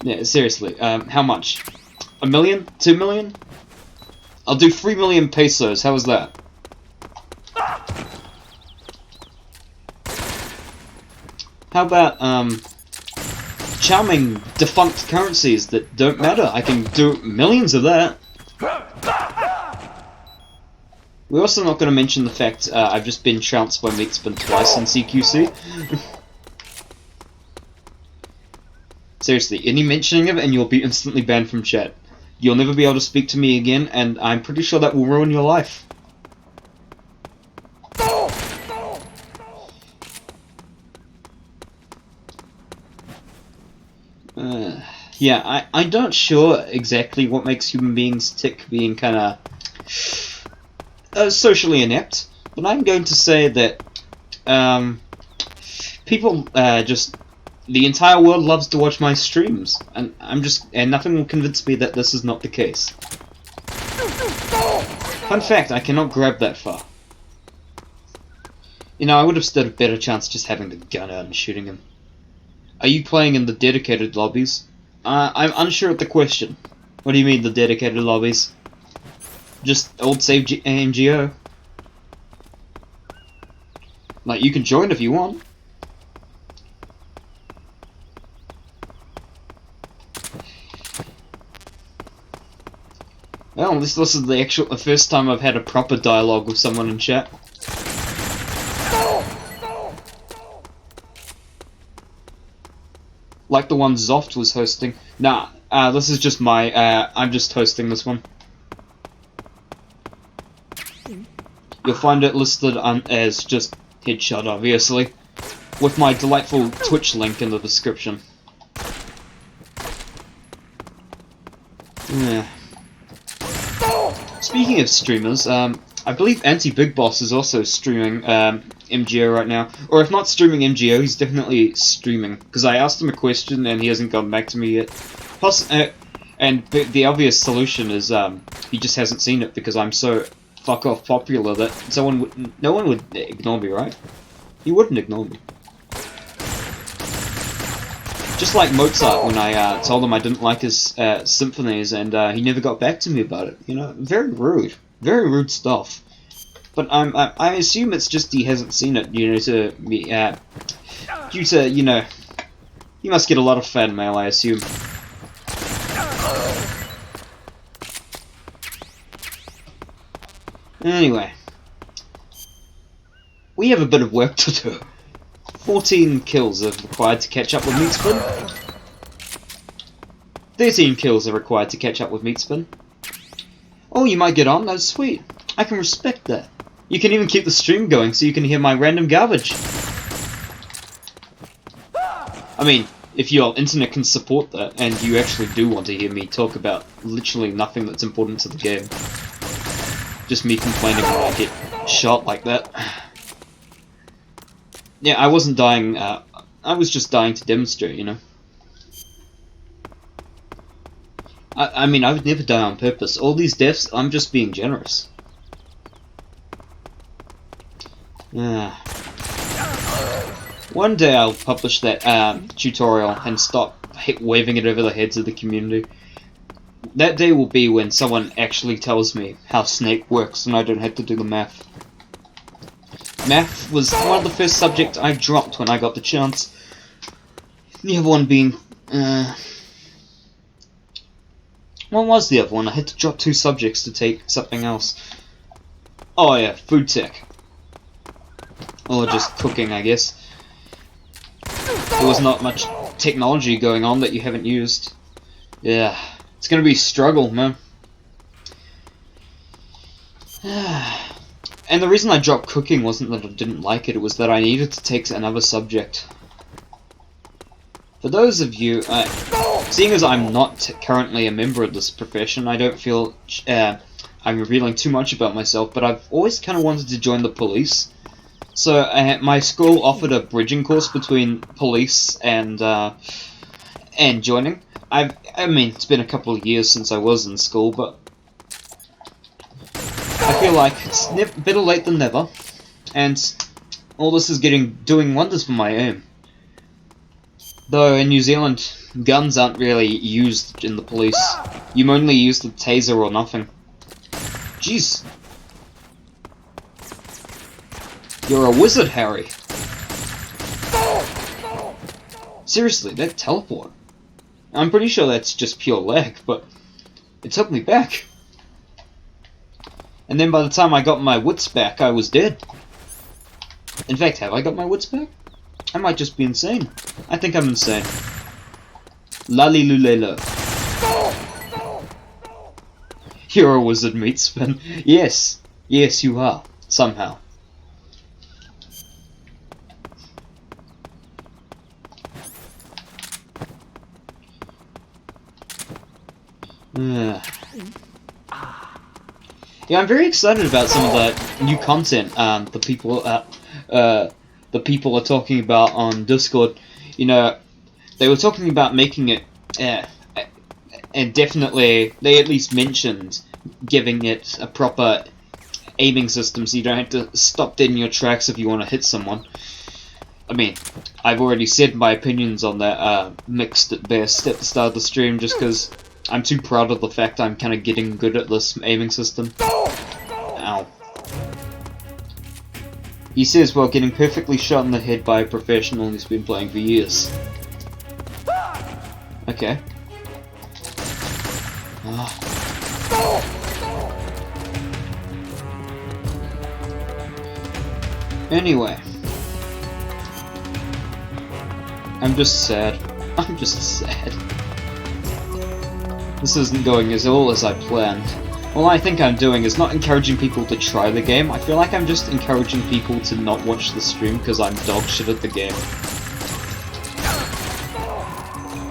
Yeah, seriously, how much? $1 million? 2 million? I'll do 3 million pesos, how was that? How about, charming defunct currencies that don't matter? I can do millions of that. We're also not going to mention the fact I've just been trounced by Meatspin twice in CQC. Seriously, any mentioning of it and you'll be instantly banned from chat. You'll never be able to speak to me again, and I'm pretty sure that will ruin your life. Yeah, I'm not sure exactly what makes human beings tick, being kind of socially inept, but I'm going to say that people just the entire world loves to watch my streams, and nothing will convince me that this is not the case. Fun fact, I cannot grab that far. You know, I would have stood a better chance just having the gun out and shooting him. Are you playing in the dedicated lobbies? I'm unsure of the question. What do you mean, the dedicated lobbies? Just old save MGO. Like, you can join if you want. Well, at least this is the first time I've had a proper dialogue with someone in chat. Like the one Zoft was hosting. Nah, this is just my, I'm just hosting this one. You'll find it listed as just Headshot, obviously, with my delightful Twitch link in the description. Yeah. Speaking of streamers, I believe Anti-Big Boss is also streaming MGO right now. Or if not streaming MGO, he's definitely streaming. Because I asked him a question and he hasn't gotten back to me yet. And the obvious solution is he just hasn't seen it because I'm so fuck off popular that no one would ignore me, right? He wouldn't ignore me. Just like Mozart when I told him I didn't like his symphonies and he never got back to me about it. You know, very rude stuff. But I assume it's just he hasn't seen it, you know, due to, you know, he must get a lot of fan mail, I assume. Anyway, we have a bit of work to do. 14 kills are required to catch up with Meatspin. 13 kills are required to catch up with Meatspin. Oh, you might get on? That's sweet. I can respect that. You can even keep the stream going so you can hear my random garbage. I mean, if your internet can support that, and you actually do want to hear me talk about literally nothing that's important to the game. Just me complaining when I get shot like that. Yeah, I wasn't dying, I was just dying to demonstrate, you know. I mean, I would never die on purpose. All these deaths, I'm just being generous. One day I'll publish that tutorial and stop waving it over the heads of the community. That day will be when someone actually tells me how Snake works and I don't have to do the math. Math was one of the first subjects I dropped when I got the chance. The other one being... what was the other one? I had to drop 2 subjects to take something else. Oh yeah, food tech. Or just cooking, I guess. There was not much technology going on that you haven't used. Yeah, it's gonna be a struggle, man. And the reason I dropped cooking wasn't that I didn't like it, it was that I needed to take another subject. For those of you, seeing as I'm not currently a member of this profession, I don't feel I'm revealing too much about myself, but I've always kind of wanted to join the police. So my school offered a bridging course between police and joining. I mean, it's been a couple of years since I was in school, but I feel like it's better late than never, and all this is doing wonders for my aim. Though in New Zealand, guns aren't really used in the police. You only use the taser or nothing. Jeez. You're a wizard, Harry. Seriously, that teleport. I'm pretty sure that's just pure lag, but it took me back. And then by the time I got my wits back, I was dead. In fact, have I got my wits back? I might just be insane. I think I'm insane. Lalilulelo. You're a wizard, Meatspin. Yes. Yes, you are. Somehow. Yeah, I'm very excited about some of the new content the people are talking about on Discord. You know, they were talking about making it, and definitely they at least mentioned giving it a proper aiming system, so you don't have to stop dead in your tracks if you want to hit someone. I mean, I've already said my opinions on that mixed at best at the start of the stream, just because I'm too proud of the fact I'm kind of getting good at this aiming system. Ow. He says while getting perfectly shot in the head by a professional who's been playing for years. Okay. Anyway. I'm just sad. I'm just sad. This isn't going as all as I planned. All I think I'm doing is not encouraging people to try the game. I feel like I'm just encouraging people to not watch the stream because I'm dog shit at the game.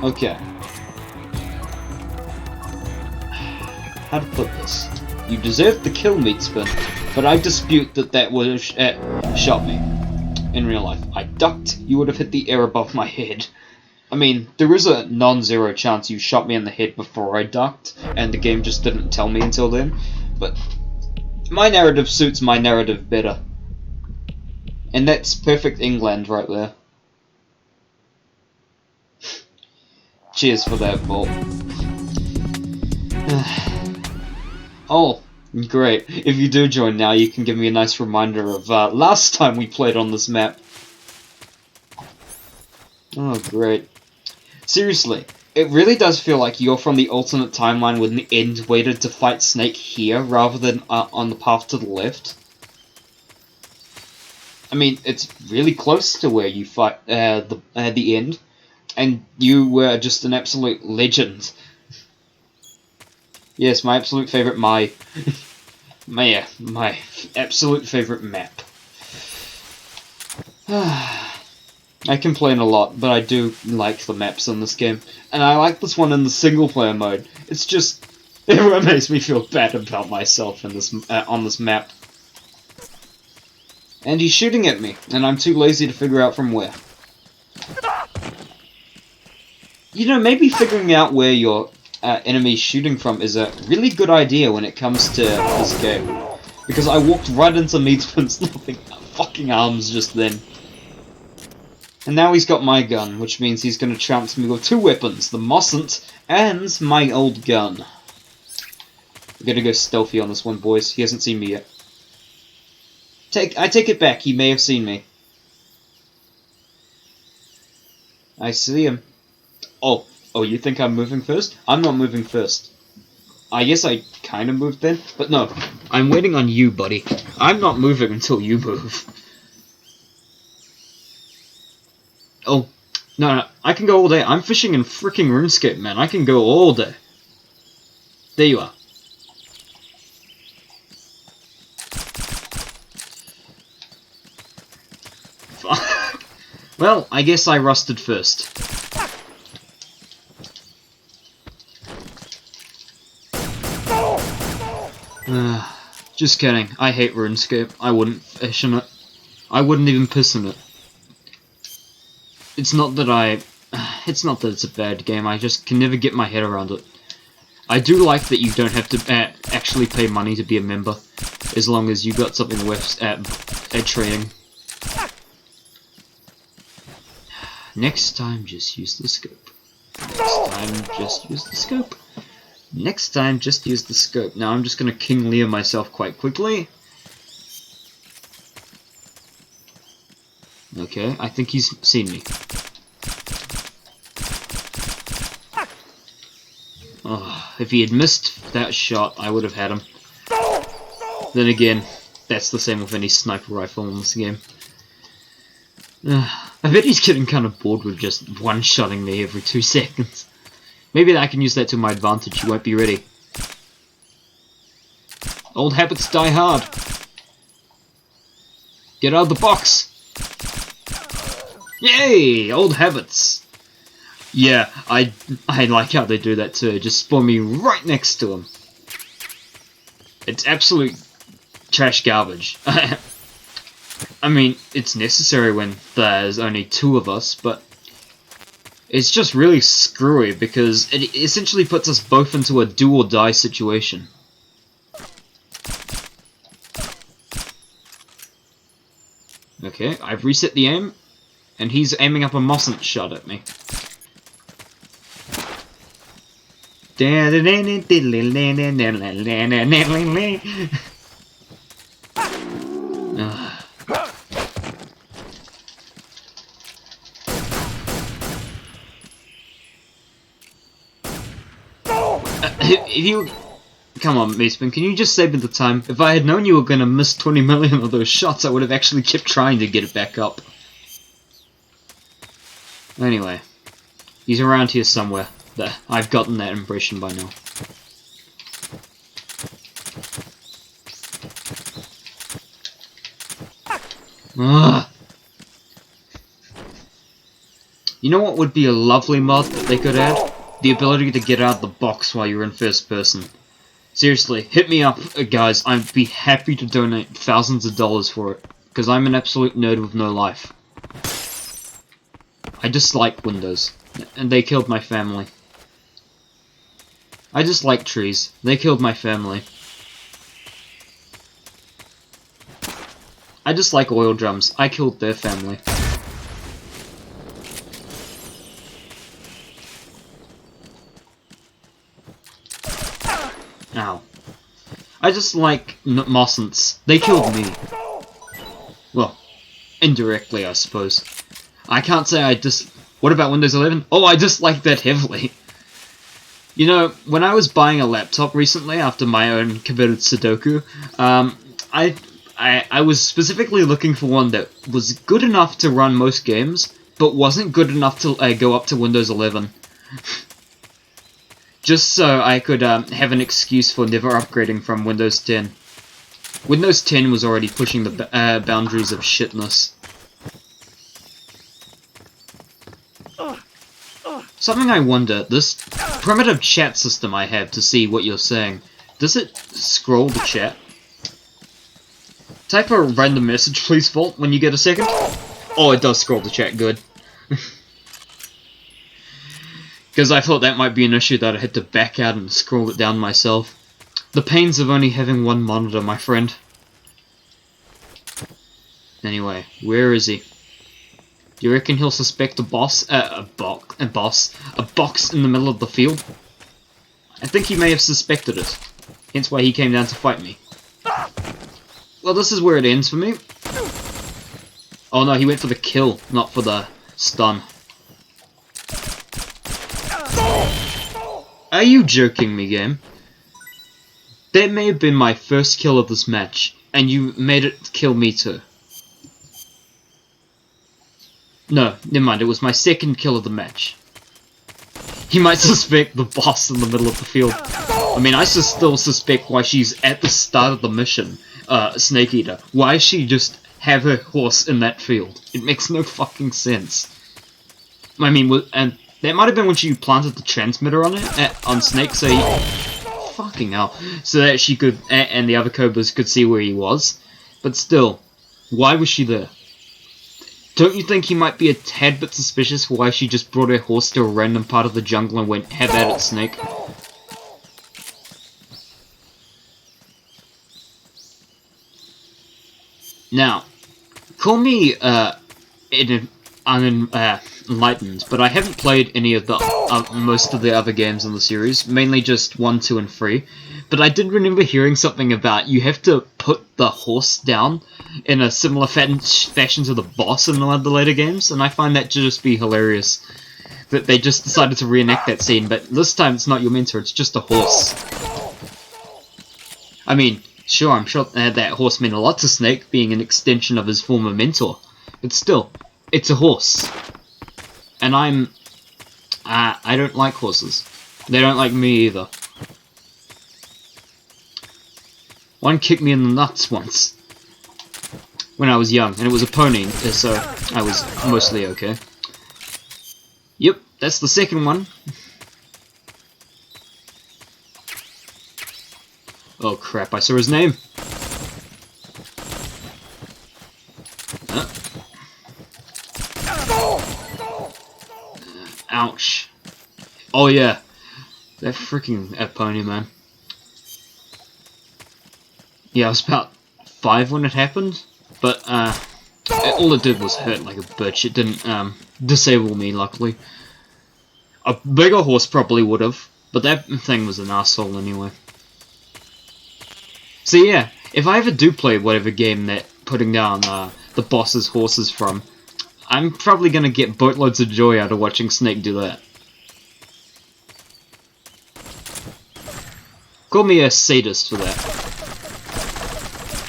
Okay. How to put this? You deserve the kill, Meatspin, but I dispute that would have shot me. In real life. I ducked, you would have hit the air above my head. I mean, there is a non-zero chance you shot me in the head before I ducked, and the game just didn't tell me until then, but my narrative suits my narrative better. And that's perfect England right there. Cheers for that, Bolt. Oh, great. If you do join now, you can give me a nice reminder of last time we played on this map. Oh, great. Seriously, it really does feel like you're from the alternate timeline when the end waited to fight Snake here rather than on the path to the left. I mean, it's really close to where you fight the end, and you were just an absolute legend. Yes, my absolute favorite, my absolute favorite map. I complain a lot, but I do like the maps in this game, and I like this one in the single player mode. It's just, it makes me feel bad about myself in this on this map. And he's shooting at me, and I'm too lazy to figure out from where. You know, maybe figuring out where your enemy's shooting from is a really good idea when it comes to this game. Because I walked right into Meatspin's fucking arms just then. And now he's got my gun, which means he's going to trounce me with 2 weapons, the Mossant and my old gun. We're gonna go stealthy on this one, boys. He hasn't seen me yet. I take it back. He may have seen me. I see him. Oh, you think I'm moving first? I'm not moving first. I guess I kind of moved then, but no. I'm waiting on you, buddy. I'm not moving until you move. Oh, no, I can go all day. I'm fishing in freaking RuneScape, man. I can go all day. There you are. Well, I guess I rusted first. Just kidding. I hate RuneScape. I wouldn't fish in it. I wouldn't even piss in it. It's not that it's a bad game. I just can never get my head around it. I do like that you don't have to actually pay money to be a member, as long as you got something worth at trading. Next time, just use the scope. Next time, just use the scope. Next time, just use the scope. Now I'm just gonna King Lear myself quite quickly. Okay, I think he's seen me. Oh, if he had missed that shot, I would have had him. Then again, that's the same with any sniper rifle in this game. I bet he's getting kind of bored with just one-shotting me every 2 seconds. Maybe I can use that to my advantage. He won't be ready. Old habits die hard. Get out of the box! Yay! Old habits! Yeah, I like how they do that too. Just spawn me right next to him. It's absolute trash garbage. I mean, it's necessary when there's only 2 of us, but it's just really screwy because it essentially puts us both into a do-or-die situation. Okay, I've reset the aim, and he's aiming up a Mossant shot at me. If you... Come on, Maceman, can you just save me the time? If I had known you were gonna miss 20 million of those shots, I would have actually kept trying to get it back up. Anyway. He's around here somewhere. There, I've gotten that impression by now. Ugh. You know what would be a lovely mod that they could add? The ability to get out of the box while you're in first person. Seriously, hit me up, guys. I'd be happy to donate thousands of dollars for it, because I'm an absolute nerd with no life. I dislike Windows, and they killed my family. I dislike trees. They killed my family. I dislike oil drums. I killed their family. Ow. I just like Mossants. They killed me. Well, indirectly, I suppose. I can't say I What about Windows 11? Oh, I dislike that heavily. You know, when I was buying a laptop recently after my own committed Sudoku, I was specifically looking for one that was good enough to run most games, but wasn't good enough to go up to Windows 11. Just so I could have an excuse for never upgrading from Windows 10. Windows 10 was already pushing the boundaries of shitness. Something I wonder, this primitive chat system I have to see what you're saying, does it scroll the chat? Type a random message, please, Vault, when you get a second. Oh, it does scroll the chat, good. Because I thought that might be an issue that I had to back out and scroll it down myself. The pains of only having one monitor, my friend. Anyway, where is he? Do you reckon he'll suspect a box in the middle of the field? I think he may have suspected it. Hence why he came down to fight me. Well, this is where it ends for me. Oh no, he went for the kill, not for the stun. Are you joking me, game? That may have been my first kill of this match, and you made it kill me too. No, never mind, it was my second kill of the match. He might suspect the boss in the middle of the field. I mean, I still suspect why she's at the start of the mission, Snake Eater. Why she just have her horse in that field? It makes no fucking sense. I mean, and that might have been when she planted the transmitter on it, on Snake, so fucking hell, so that she could, and the other Cobras could see where he was. But still, why was she there? Don't you think he might be a tad bit suspicious for why she just brought her horse to a random part of the jungle and went, have at it, Snake? Now, call me unenlightened, but I haven't played any of the most of the other games in the series, mainly just 1, 2, and 3. But I did remember hearing something about you have to put the horse down in a similar fashion to the boss in one of the later games, and I find that to just be hilarious. That they just decided to reenact that scene, but this time it's not your mentor, it's just a horse. I mean, sure, I'm sure that horse meant a lot to Snake, being an extension of his former mentor, but still, it's a horse. And I don't like horses. They don't like me either. One kicked me in the nuts once, when I was young, and it was a pony, so I was mostly okay. Yep, that's the second one. Oh crap, I saw his name. Ouch. Oh yeah, that freaking pony, man. Yeah, I was about 5 when it happened, but all it did was hurt like a bitch. It didn't disable me, luckily. A bigger horse probably would have, but that thing was an asshole anyway. So yeah, if I ever do play whatever game that putting down the boss's horses from, I'm probably gonna get boatloads of joy out of watching Snake do that. Call me a sadist for that.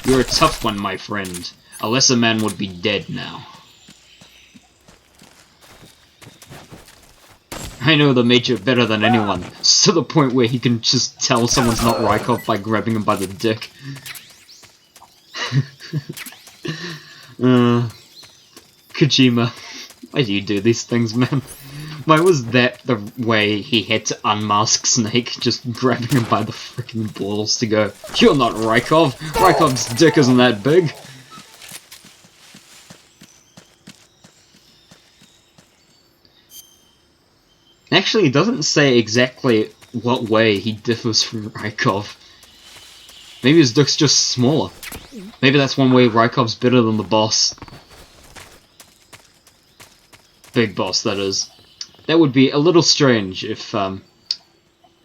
You're a tough one, my friend. A lesser man would be dead now. I know the Major better than anyone, to the point where he can just tell someone's not Rykov by grabbing him by the dick. Kojima, why do you do these things, man? Why was that the way he had to unmask Snake, just grabbing him by the freaking balls to go, you're not Rykov! Rykov's dick isn't that big! Actually, it doesn't say exactly what way he differs from Rykov. Maybe his dick's just smaller. Maybe that's one way Rykov's better than the boss. Big boss, that is. That would be a little strange if,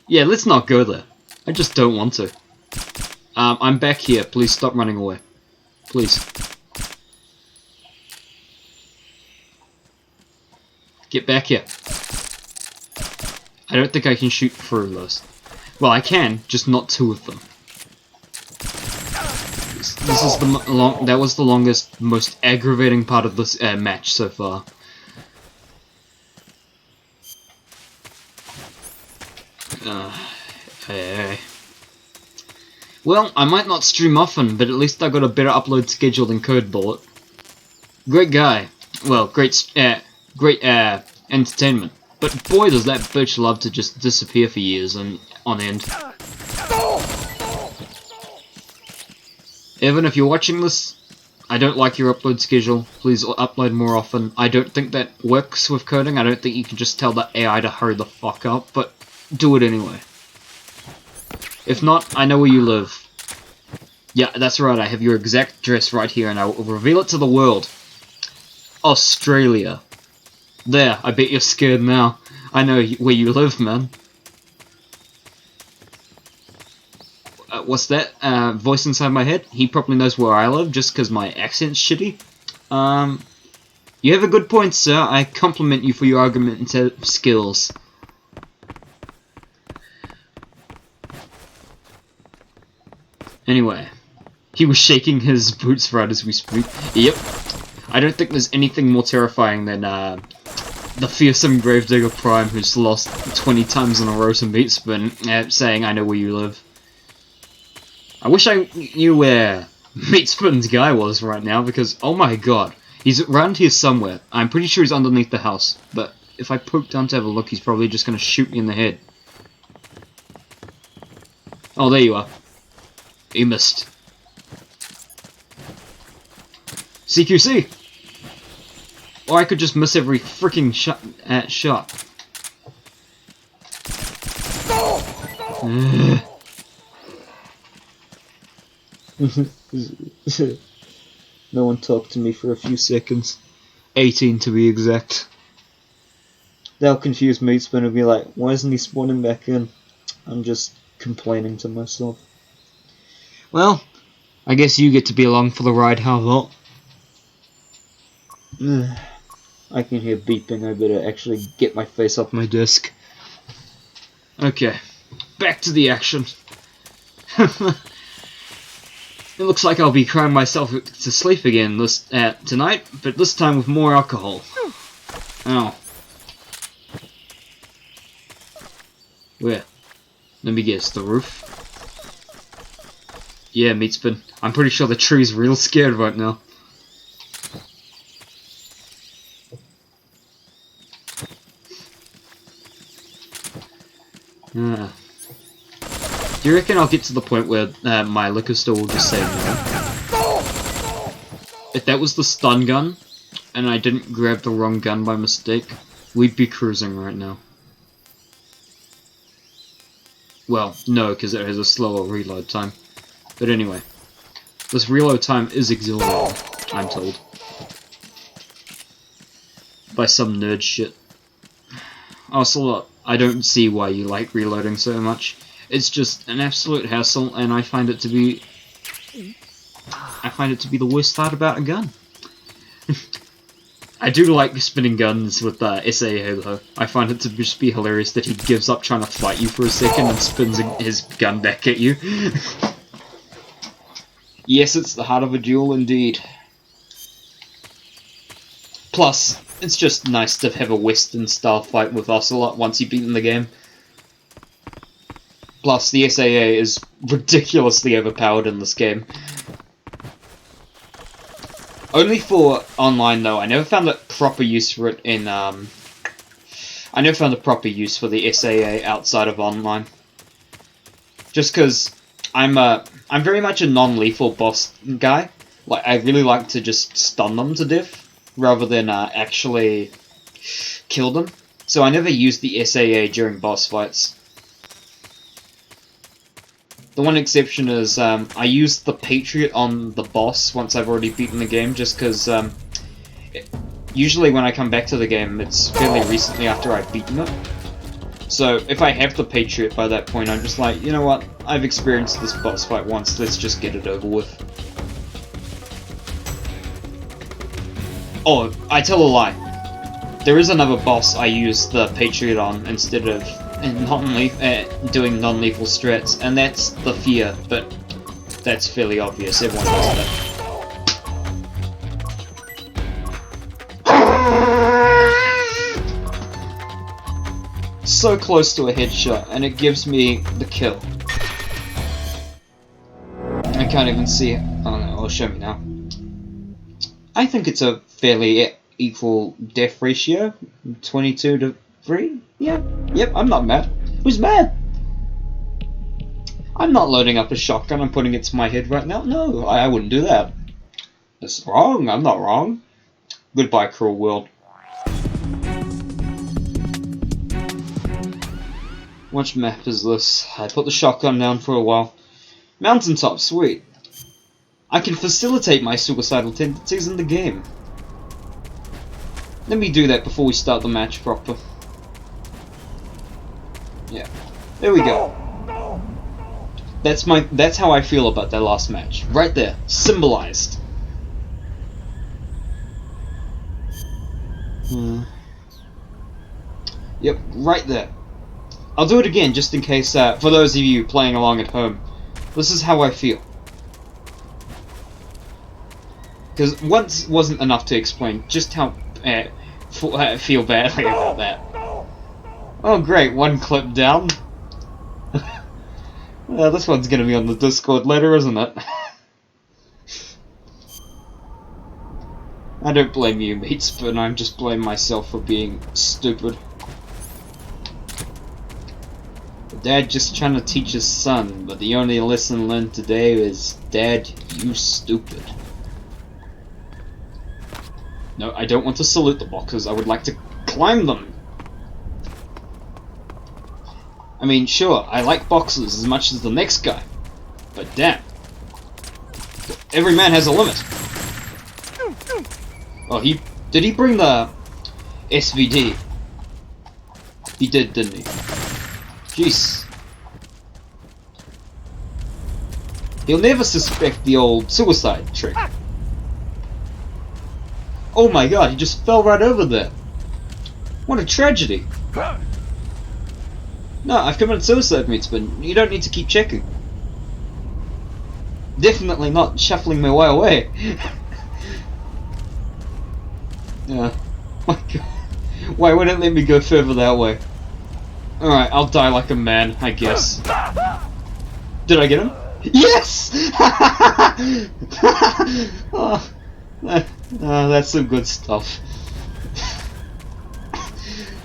yeah, let's not go there. I just don't want to. I'm back here. Please stop running away. Please. Get back here. I don't think I can shoot through those. Well, I can, just not 2 of them. This is the that was the longest, most aggravating part of this match so far. Hey. Well, I might not stream often, but at least I got a better upload schedule than Code Bullet. Great guy. Well, great entertainment. But boy, does that bitch love to just disappear for years and on end. Evan, if you're watching this, I don't like your upload schedule. Please upload more often. I don't think that works with coding. I don't think you can just tell the AI to hurry the fuck up, but do it anyway. If not, I know where you live. Yeah, that's right, I have your exact address right here, and I will reveal it to the world. Australia. There, I bet you're scared now. I know where you live, man. what's that? Voice inside my head? He probably knows where I live just because my accent's shitty. You have a good point, sir. I compliment you for your argumentative skills. Anyway, he was shaking his boots right as we speak. Yep. I don't think there's anything more terrifying than the fearsome Gravedigger Prime who's lost 20 times in a row to Meatspin saying, I know where you live. I wish I knew where Meatspin's guy was right now because, oh my god, he's around here somewhere. I'm pretty sure he's underneath the house, but if I poke down to have a look, he's probably just going to shoot me in the head. Oh, there you are. You missed. CQC! Or I could just miss every freaking shot. No one talked to me for a few seconds. 18 to be exact. They'll confuse Meatspin and be like, why isn't he spawning back in? I'm just complaining to myself. Well, I guess you get to be along for the ride, how about? I can hear beeping, I better actually get my face off my desk. Okay, back to the action. It looks like I'll be crying myself to sleep again tonight, but this time with more alcohol. Oh. Where? Let me guess, the roof? Yeah, Meatspin. I'm pretty sure the tree's real scared right now. Do you reckon I'll get to the point where my liquor store will just say no? If that was the stun gun, and I didn't grab the wrong gun by mistake, we'd be cruising right now. Well, no, because it has a slower reload time. But anyway, this reload time is exhilarating, I'm told. By some nerd shit. Also, I don't see why you like reloading so much. It's just an absolute hassle, and I find it to be the worst part about a gun. I do like spinning guns with SAA though. I find it to just be hilarious that he gives up trying to fight you for a second and spins his gun back at you. Yes, it's the heart of a duel indeed. Plus, it's just nice to have a Western style fight with Ocelot once you've beaten the game. Plus, the SAA is ridiculously overpowered in this game. Only for online though. I never found a proper use for it in I never found a proper use for the SAA outside of online. Just because I'm very much a non-lethal boss guy. Like, I really like to just stun them to death rather than actually kill them. So I never used the SAA during boss fights. The one exception is I used the Patriot on the boss once I've already beaten the game, just because usually when I come back to the game it's fairly recently after I've beaten it. So if I have the Patriot by that point, I'm just like, you know what, I've experienced this boss fight once, let's just get it over with. Oh, I tell a lie. There is another boss I use the Patriot on instead of doing non-lethal strats, and that's the Fear, but that's fairly obvious, everyone knows that. So close to a headshot, and it gives me the kill. I can't even see it. Oh no, it'll show me now. I think it's a fairly equal death ratio, 22 to 3? Yeah, yep, I'm not mad. Who's mad? I'm not loading up a shotgun and putting it to my head right now. No, I wouldn't do that. It's wrong, I'm not wrong. Goodbye, cruel world. Which map is this? I put the shotgun down for a while. Mountaintop, sweet. I can facilitate my suicidal tendencies in the game. Let me do that before we start the match proper. Yeah, there we go. That's how I feel about that last match. Right there, symbolized. Yep, right there. I'll do it again just in case, for those of you playing along at home. This is how I feel. Because once wasn't enough to explain just how feel badly about that. Oh great, one clip down. This one's gonna be on the Discord later, isn't it? I don't blame you, mates, but I'm just blaming myself for being stupid. Dad just trying to teach his son, but the only lesson learned today is, Dad, you stupid. No, I don't want to salute the boxes, I would like to climb them! I mean, sure, I like boxes as much as the next guy, but damn. Every man has a limit. Oh, did he bring the SVD? He did, didn't he? Jeez. He'll never suspect the old suicide trick. Oh my god, he just fell right over there. What a tragedy. No, I've committed suicide, mates, but you don't need to keep checking. Definitely not shuffling my way away. Yeah. My god. Why wouldn't it let me go further that way? Alright, I'll die like a man, I guess. Did I get him? Yes! Oh, that's some good stuff.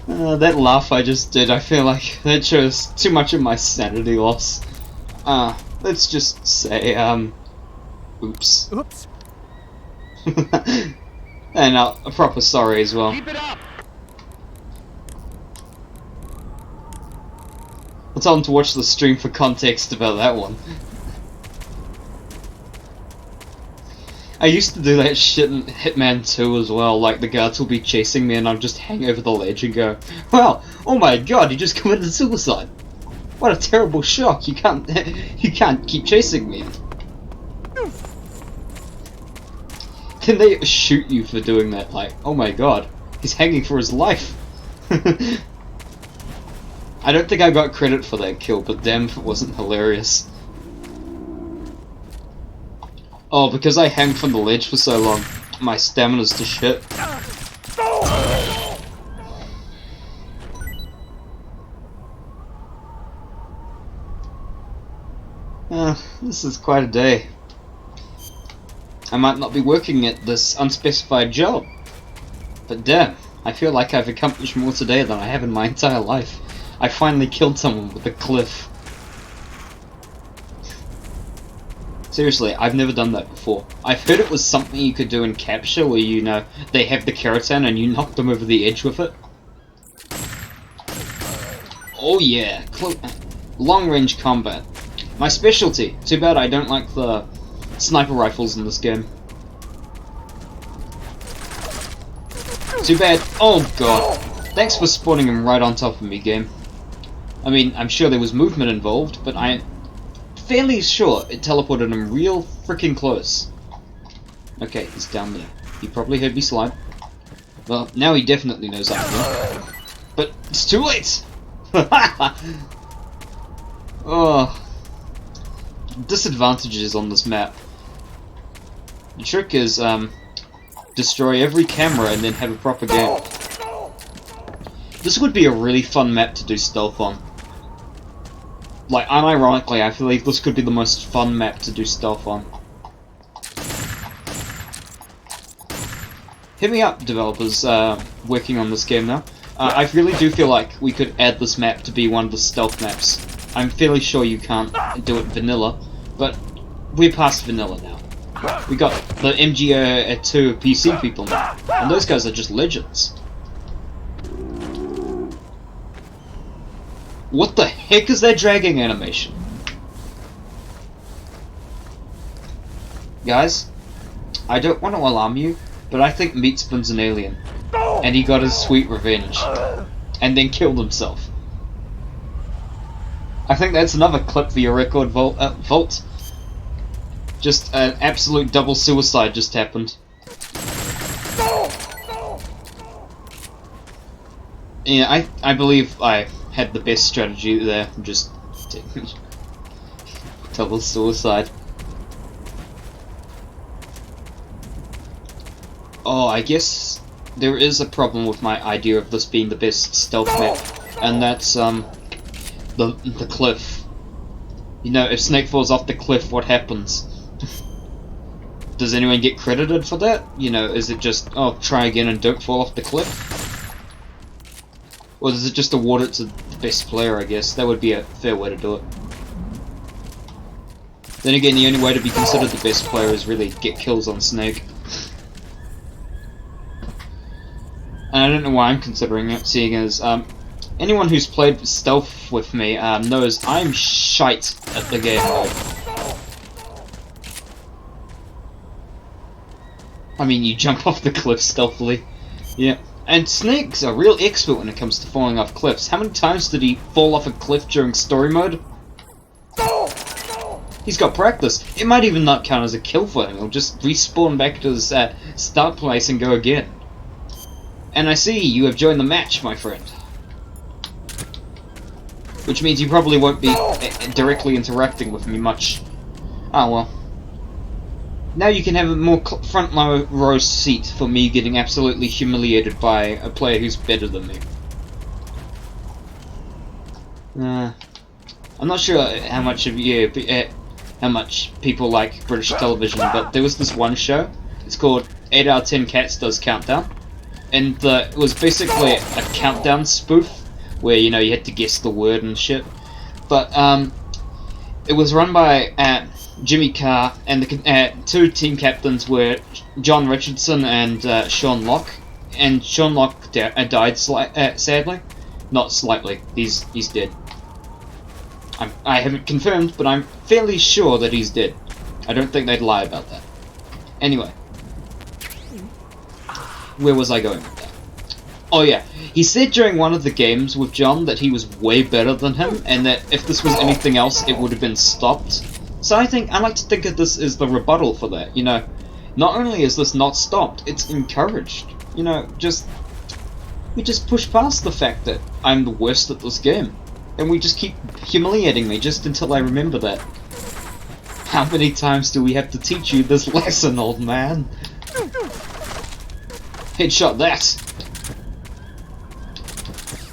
That laugh I just did, I feel like that shows too much of my sanity loss. Let's just say, oops. Oops. And a proper sorry as well. Keep it up. I'll tell him to watch the stream for context about that one. I used to do that shit in Hitman 2 as well, like the guards will be chasing me and I'll just hang over the ledge and go, well, oh my god, you just committed suicide. What a terrible shock, you can't keep chasing me. Then they shoot you for doing that, like, oh my god, he's hanging for his life. I don't think I got credit for that kill, but damn if it wasn't hilarious. Oh, because I hang from the ledge for so long, my stamina's to shit. This is quite a day. I might not be working at this unspecified job, but damn, I feel like I've accomplished more today than I have in my entire life. I finally killed someone with a cliff. Seriously, I've never done that before. I've heard it was something you could do in Capture where, you know, they have the Keratin and you knock them over the edge with it. Oh yeah, long-range combat. My specialty. Too bad I don't like the sniper rifles in this game. Too bad. Oh god. Thanks for spawning him right on top of me, game. I mean, I'm sure there was movement involved, but I'm fairly sure it teleported him real freaking close. Okay, he's down there. He probably heard me slide. Well, now he definitely knows I'm here. But it's too late! Oh. Disadvantages on this map. The trick is, destroy every camera and then have a proper game. This would be a really fun map to do stealth on. Like, unironically, I feel like this could be the most fun map to do stealth on. Hit me up, developers working on this game now. I really do feel like we could add this map to be one of the stealth maps. I'm fairly sure you can't do it vanilla, but we're past vanilla now. We got the MGO2 PC people now, and those guys are just legends. What the heck is that dragging animation? Guys, I don't want to alarm you, but I think Meatspin's an alien. And he got his sweet revenge. And then killed himself. I think that's another clip for your record, Volt. Just an absolute double suicide just happened. Yeah, I believe I had the best strategy there. Just double suicide. Oh, I guess there is a problem with my idea of this being the best stealth map, and that's the cliff. You know, if Snake falls off the cliff, what happens? Does anyone get credited for that? You know, is it just, oh, try again and don't fall off the cliff? Or is it just award it to the best player, I guess? That would be a fair way to do it. Then again, the only way to be considered the best player is really get kills on Snake. And I don't know why I'm considering it, seeing as anyone who's played stealth with me knows I'm shite at the game mode. I mean, you jump off the cliff stealthily. Yeah. And Snake's a real expert when it comes to falling off cliffs. How many times did he fall off a cliff during story mode? He's got practice. It might even not count as a kill for him. He'll just respawn back to his start place and go again. And I see you have joined the match, my friend. Which means you probably won't be directly interacting with me much. Ah, well. Now you can have a more front row seat for me getting absolutely humiliated by a player who's better than me. I'm not sure how much of you, how much people like British television, but there was this one show. It's called 8 out of 10 Cats Does Countdown, and it was basically a countdown spoof where, you know, you had to guess the word and shit. But it was run by Jimmy Carr, and the two team captains were John Richardson and Sean Locke. And Sean Locke died sadly, not slightly. He's dead. I haven't confirmed, but I'm fairly sure that he's dead. I don't think they'd lie about that. Anyway, where was I going with that? Oh yeah, he said during one of the games with John that he was way better than him, and that if this was anything else, it would have been stopped. So I like to think of this as the rebuttal for that. You know, not only is this not stopped, it's encouraged. You know, we just push past the fact that I'm the worst at this game, and we just keep humiliating me just until I remember that. How many times do we have to teach you this lesson, old man? Headshot that!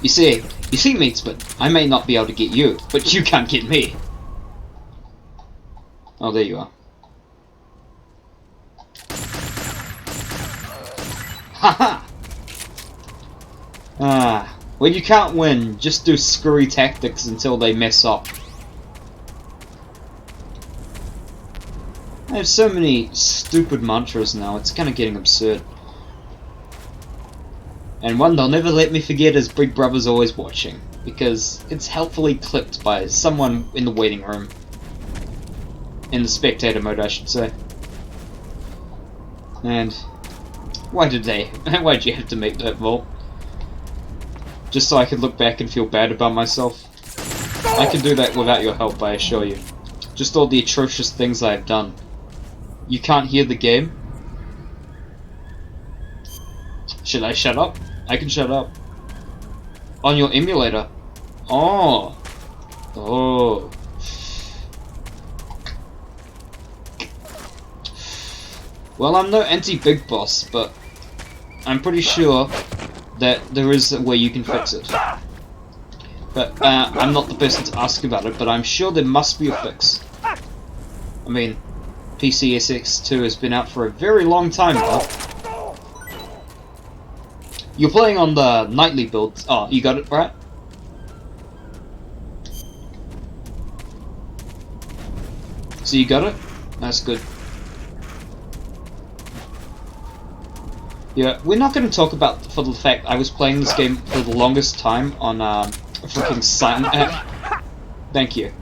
You see, Meatsman, I may not be able to get you, but you can't get me. Oh, there you are. Haha! When you can't win, just do screwy tactics until they mess up. I have so many stupid mantras now, it's kind of getting absurd. And one they'll never let me forget is Big Brother's Always Watching, because it's helpfully clipped by someone in the waiting room. In the spectator mode, I should say. And why'd you have to make that, Volt? Just so I could look back and feel bad about myself? I can do that without your help, I assure you. Just all the atrocious things I have done. You can't hear the game? Should I shut up? I can shut up. On your emulator? Oh. Oh. Well, I'm no anti-Big Boss, but I'm pretty sure that there is a way you can fix it. But I'm not the person to ask about it, but I'm sure there must be a fix. I mean, PCSX2 has been out for a very long time now. You're playing on the nightly build. Oh, you got it right? So you got it? That's good. Yeah, we're not going to talk about for the fact I was playing this game for the longest time on a freaking Sun. Thank you.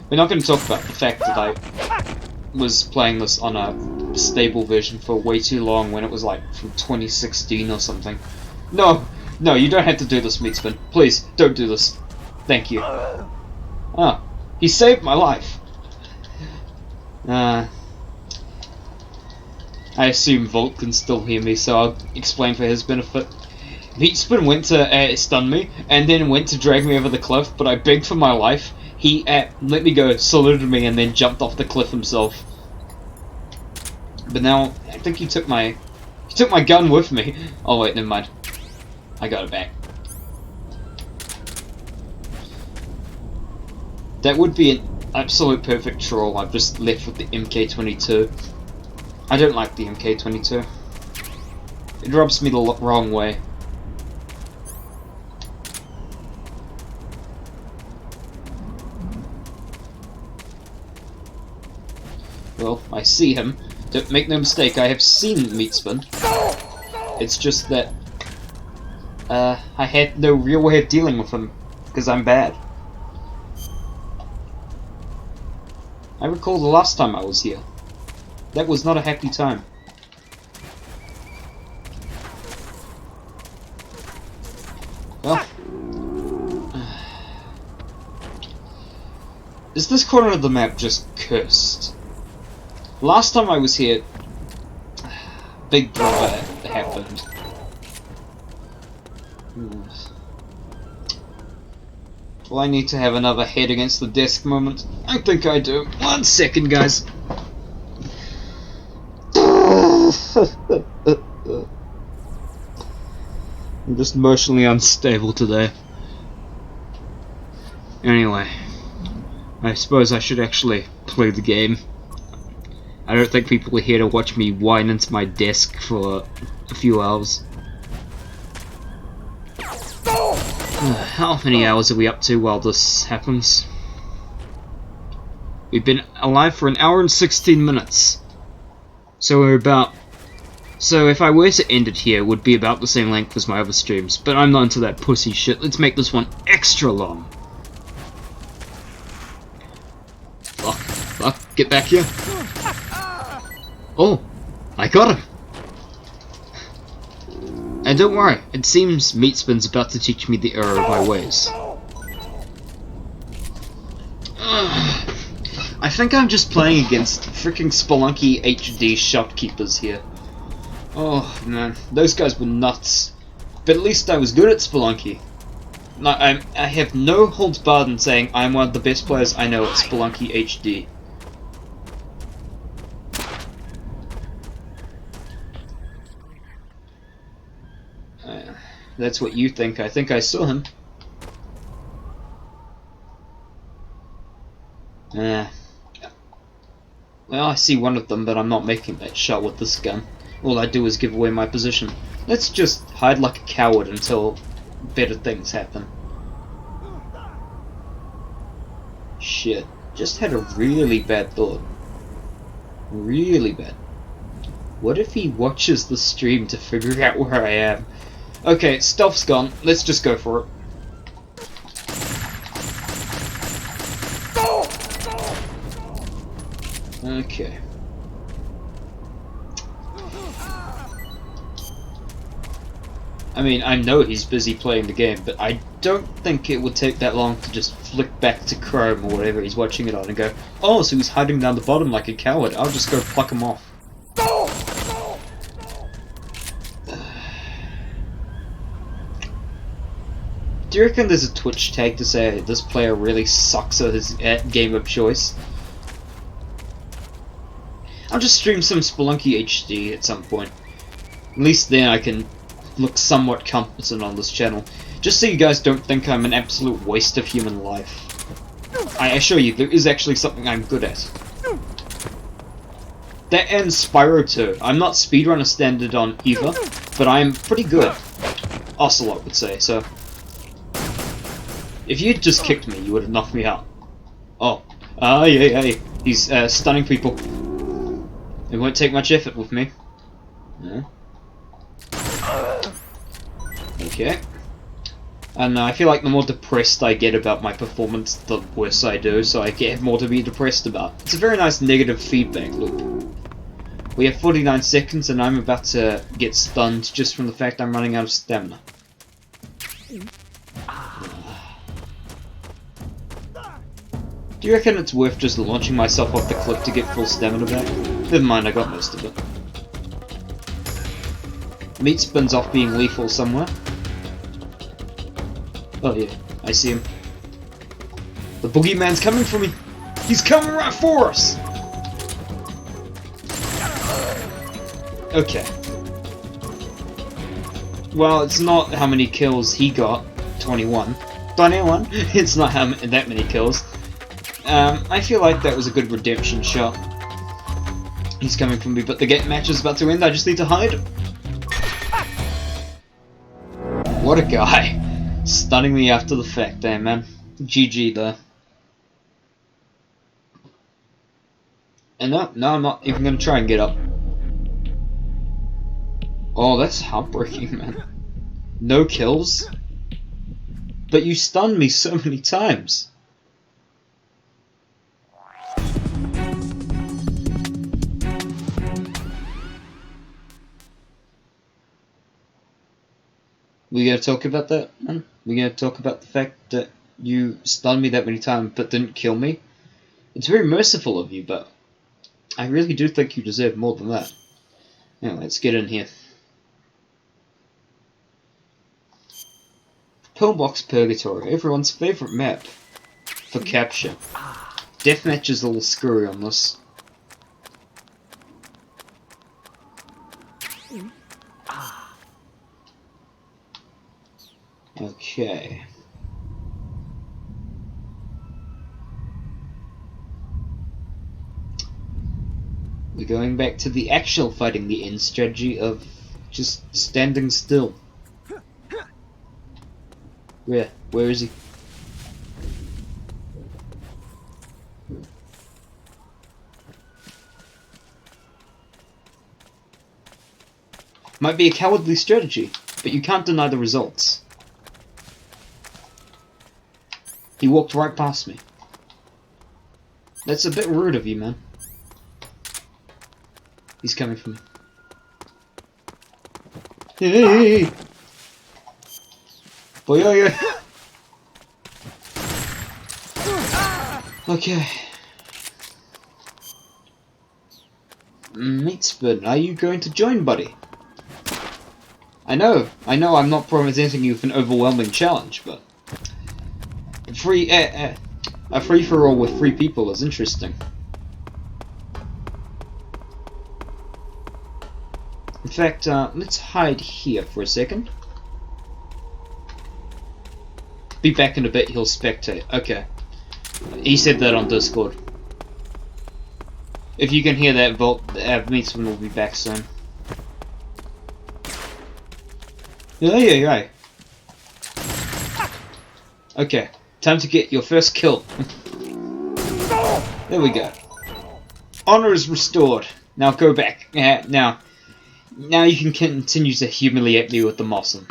We're not going to talk about the fact that I was playing this on a stable version for way too long when it was like from 2016 or something. No, you don't have to do this, Meatsman. Please, don't do this. Thank you. Oh, he saved my life. I assume Volt can still hear me, so I'll explain for his benefit. Meatspin went to stun me, and then went to drag me over the cliff, but I begged for my life. He let me go, saluted me, and then jumped off the cliff himself. But now, I think he took my gun with me. Oh wait, never mind. I got it back. That would be an absolute perfect troll. I've just left with the MK22. I don't like the MK22. It rubs me the wrong way. Well, I see him. Don't make no mistake, I have seen Meatspin. It's just that I had no real way of dealing with him, because I'm bad. I recall the last time I was here. That was not a happy time. Well, is this corner of the map just cursed? Last time I was here, Big Brother happened. Well, I need to have another head against the desk moment. I think I do. 1 second, guys. I'm just emotionally unstable today. Anyway, I suppose I should actually play the game. I don't think people are here to watch me whine into my desk for a few hours. How many hours are we up to while this happens? We've been alive for 1 hour and 16 minutes. So we're about... So if I were to end it here, it would be about the same length as my other streams. But I'm not into that pussy shit. Let's make this one extra long. Fuck, get back here. Oh, I got him. And don't worry, it seems Meatspin's about to teach me the error of my ways. I think I'm just playing against freaking Spelunky HD shopkeepers here. Oh man, those guys were nuts. But at least I was good at Spelunky. I have no holds barred in saying I'm one of the best players I know at Spelunky HD. That's what you think. I think I saw him. Well, I see one of them, but I'm not making that shot with this gun. All I do is give away my position. Let's just hide like a coward until better things happen. Shit. Just had a really bad thought. Really bad. What if he watches the stream to figure out where I am? Okay, stealth's gone. Let's just go for it. Okay. I mean, I know he's busy playing the game, but I don't think it would take that long to just flick back to Chrome or whatever he's watching it on and go, oh, so he's hiding down the bottom like a coward. I'll just go pluck him off. Do you reckon there's a Twitch tag to say this player really sucks at his game of choice? I'll just stream some Spelunky HD at some point. At least then I can look somewhat competent on this channel. Just so you guys don't think I'm an absolute waste of human life. I assure you, there is actually something I'm good at. That and Spyro 2. I'm not speedrunner standard on either, but I'm pretty good. Ocelot would say, so... If you'd just kicked me, you would have knocked me out. Oh. Yeah. He's stunning people. It won't take much effort with me. No. Okay. And I feel like the more depressed I get about my performance, the worse I do, so I have more to be depressed about. It's a very nice negative feedback loop. We have 49 seconds and I'm about to get stunned just from the fact I'm running out of stamina. Do you reckon it's worth just launching myself off the cliff to get full stamina back? Never mind, I got most of it. Meat spins off being lethal somewhere. Oh yeah, I see him. The boogeyman's coming for me! He's coming right for us! Okay. Well, it's not how many kills he got. 21. 21? It's not that many kills. I feel like that was a good redemption shot. He's coming for me, but the match is about to end. I just need to hide. What a guy. Stunning me after the fact there, man. GG there. And no, I'm not even gonna try and get up. Oh, that's heartbreaking, man. No kills? But you stunned me so many times. We gonna talk about that, man? We gonna talk about the fact that you stunned me that many times but didn't kill me? It's very merciful of you, but I really do think you deserve more than that. Anyway, let's get in here. Pillbox Purgatory, everyone's favourite map for capture. Deathmatch is a little screwy on this. Okay. We're going back to the actual fighting the end strategy of just standing still. Where is he? Might be a cowardly strategy, but you can't deny the results. He walked right past me. That's a bit rude of you, man. He's coming for me. Hey! Boy, yeah. Okay. Meatspin, are you going to join, buddy? I know I'm not presenting you with an overwhelming challenge, but a free-for-all with 3 people is interesting. In fact, let's hide here for a second. Be back in a bit, he'll spectate. Okay. He said that on Discord. If you can hear that, Meatsman will be back soon. Yeah. Okay, time to get your first kill. There we go. Honor is restored. Now go back. Now you can continue to humiliate me with the Mossum.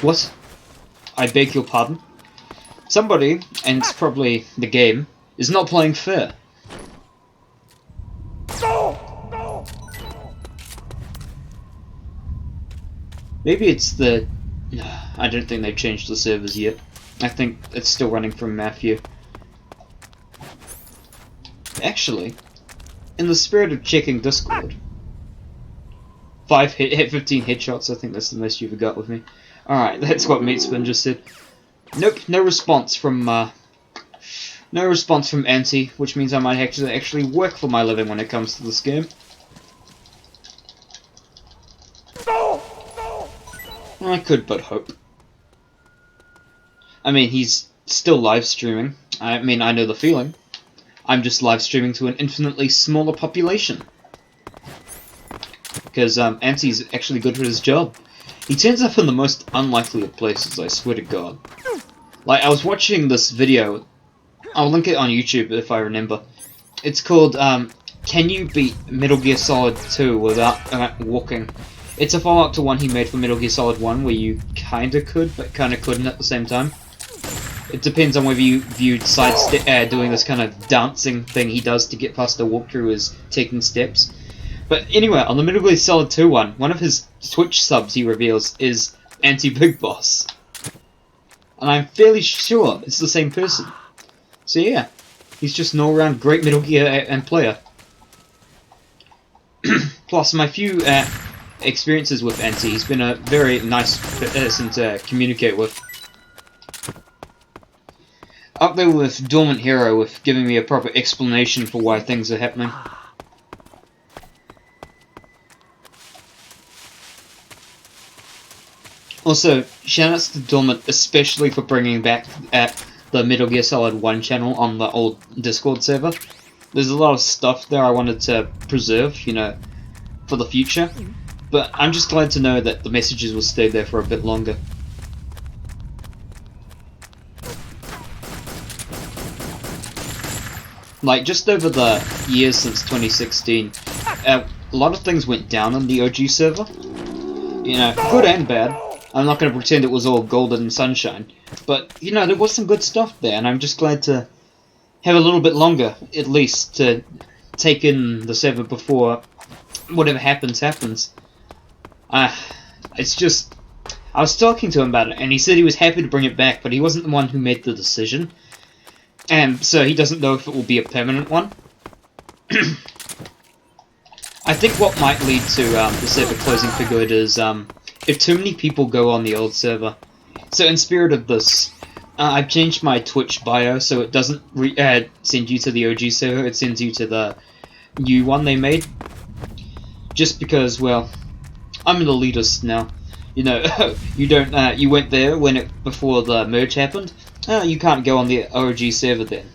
What? I beg your pardon? Somebody, and it's probably the game, is not playing fair. Maybe it's the... I don't think they've changed the servers yet. I think it's still running from Matthew. Actually, in the spirit of checking Discord, 15 headshots, I think that's the most you've ever got with me. Alright, that's what Meatspin just said. Nope, no response from Anti, which means I might actually work for my living when it comes to this game. I could but hope. I mean, he's still live streaming. I mean, I know the feeling. I'm just live streaming to an infinitely smaller population. Because Anti's actually good for his job. He turns up in the most unlikely of places, I swear to God. Like, I was watching this video, I'll link it on YouTube if I remember. It's called, Can You Beat Metal Gear Solid 2 Without Walking? It's a follow-up to one he made for Metal Gear Solid 1, where you kinda could, but kinda couldn't at the same time. It depends on whether you viewed doing this kind of dancing thing he does to get past the walkthrough as taking steps. But anyway, on the Metal Gear Solid 2 one of his Twitch subs he reveals is Anti-Big Boss. And I'm fairly sure it's the same person. So yeah, he's just an all-round great Metal Gear and player. Plus, my few experiences with Anti, he's been a very nice person to communicate with. Up there with Dormant Hero, with giving me a proper explanation for why things are happening. Also, shoutouts to Dormant, especially for bringing back the Metal Gear Solid 1 channel on the old Discord server. There's a lot of stuff there I wanted to preserve, you know, for the future. But I'm just glad to know that the messages will stay there for a bit longer. Like, just over the years since 2016, a lot of things went down on the OG server. You know, good and bad. I'm not going to pretend it was all golden sunshine. But, you know, there was some good stuff there, and I'm just glad to have a little bit longer, at least, to take in the server before whatever happens, happens. It's just... I was talking to him about it, and he said he was happy to bring it back, but he wasn't the one who made the decision. And so he doesn't know if it will be a permanent one. I think what might lead to the server closing for good is if too many people go on the old server. So in spirit of this, I've changed my Twitch bio so it doesn't send you to the OG server, it sends you to the new one they made. Just because, well, I'm an elitist now. You know, you went there when before the merge happened. You can't go on the OG server then.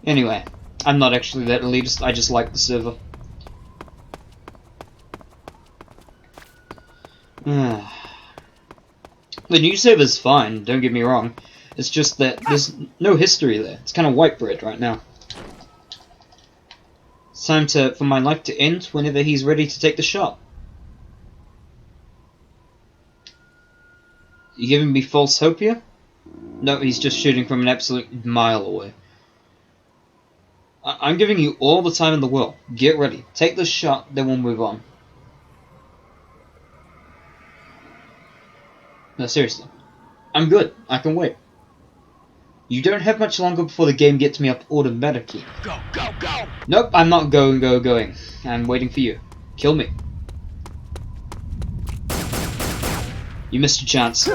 Anyway, I'm not actually that elitist, I just like the server. The new server's fine, don't get me wrong. It's just that there's no history there. It's kind of white bread right now. It's time for my life to end whenever he's ready to take the shot. You giving me false hope here? No, he's just shooting from an absolute mile away. I'm giving you all the time in the world. Get ready. Take the shot, then we'll move on. No, seriously. I'm good. I can wait. You don't have much longer before the game gets me up automatically. Go, go, go! Nope, I'm not going. I'm waiting for you. Kill me. You missed your chance.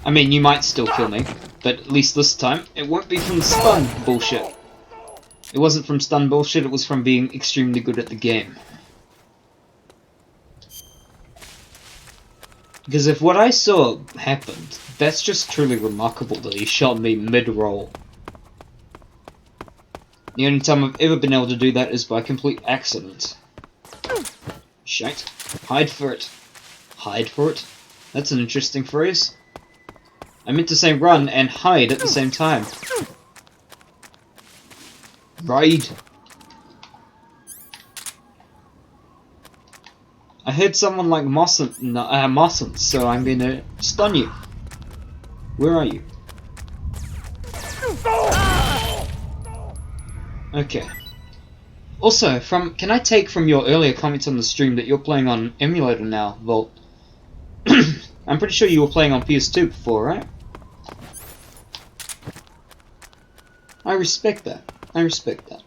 I mean, you might still kill me, but at least this time, it won't be from stun bullshit. It wasn't from stun bullshit, it was from being extremely good at the game. Because if what I saw happened, that's just truly remarkable that he shot me mid-roll. The only time I've ever been able to do that is by complete accident. Shite. Hide for it. Hide for it? That's an interesting phrase. I meant to say run and hide at the same time. Ride. I heard someone like Mossens, so I'm gonna stun you. Where are you? Okay. Also, can I take from your earlier comments on the stream that you're playing on emulator now, Volt? I'm pretty sure you were playing on PS2 before, right? I respect that. I respect that.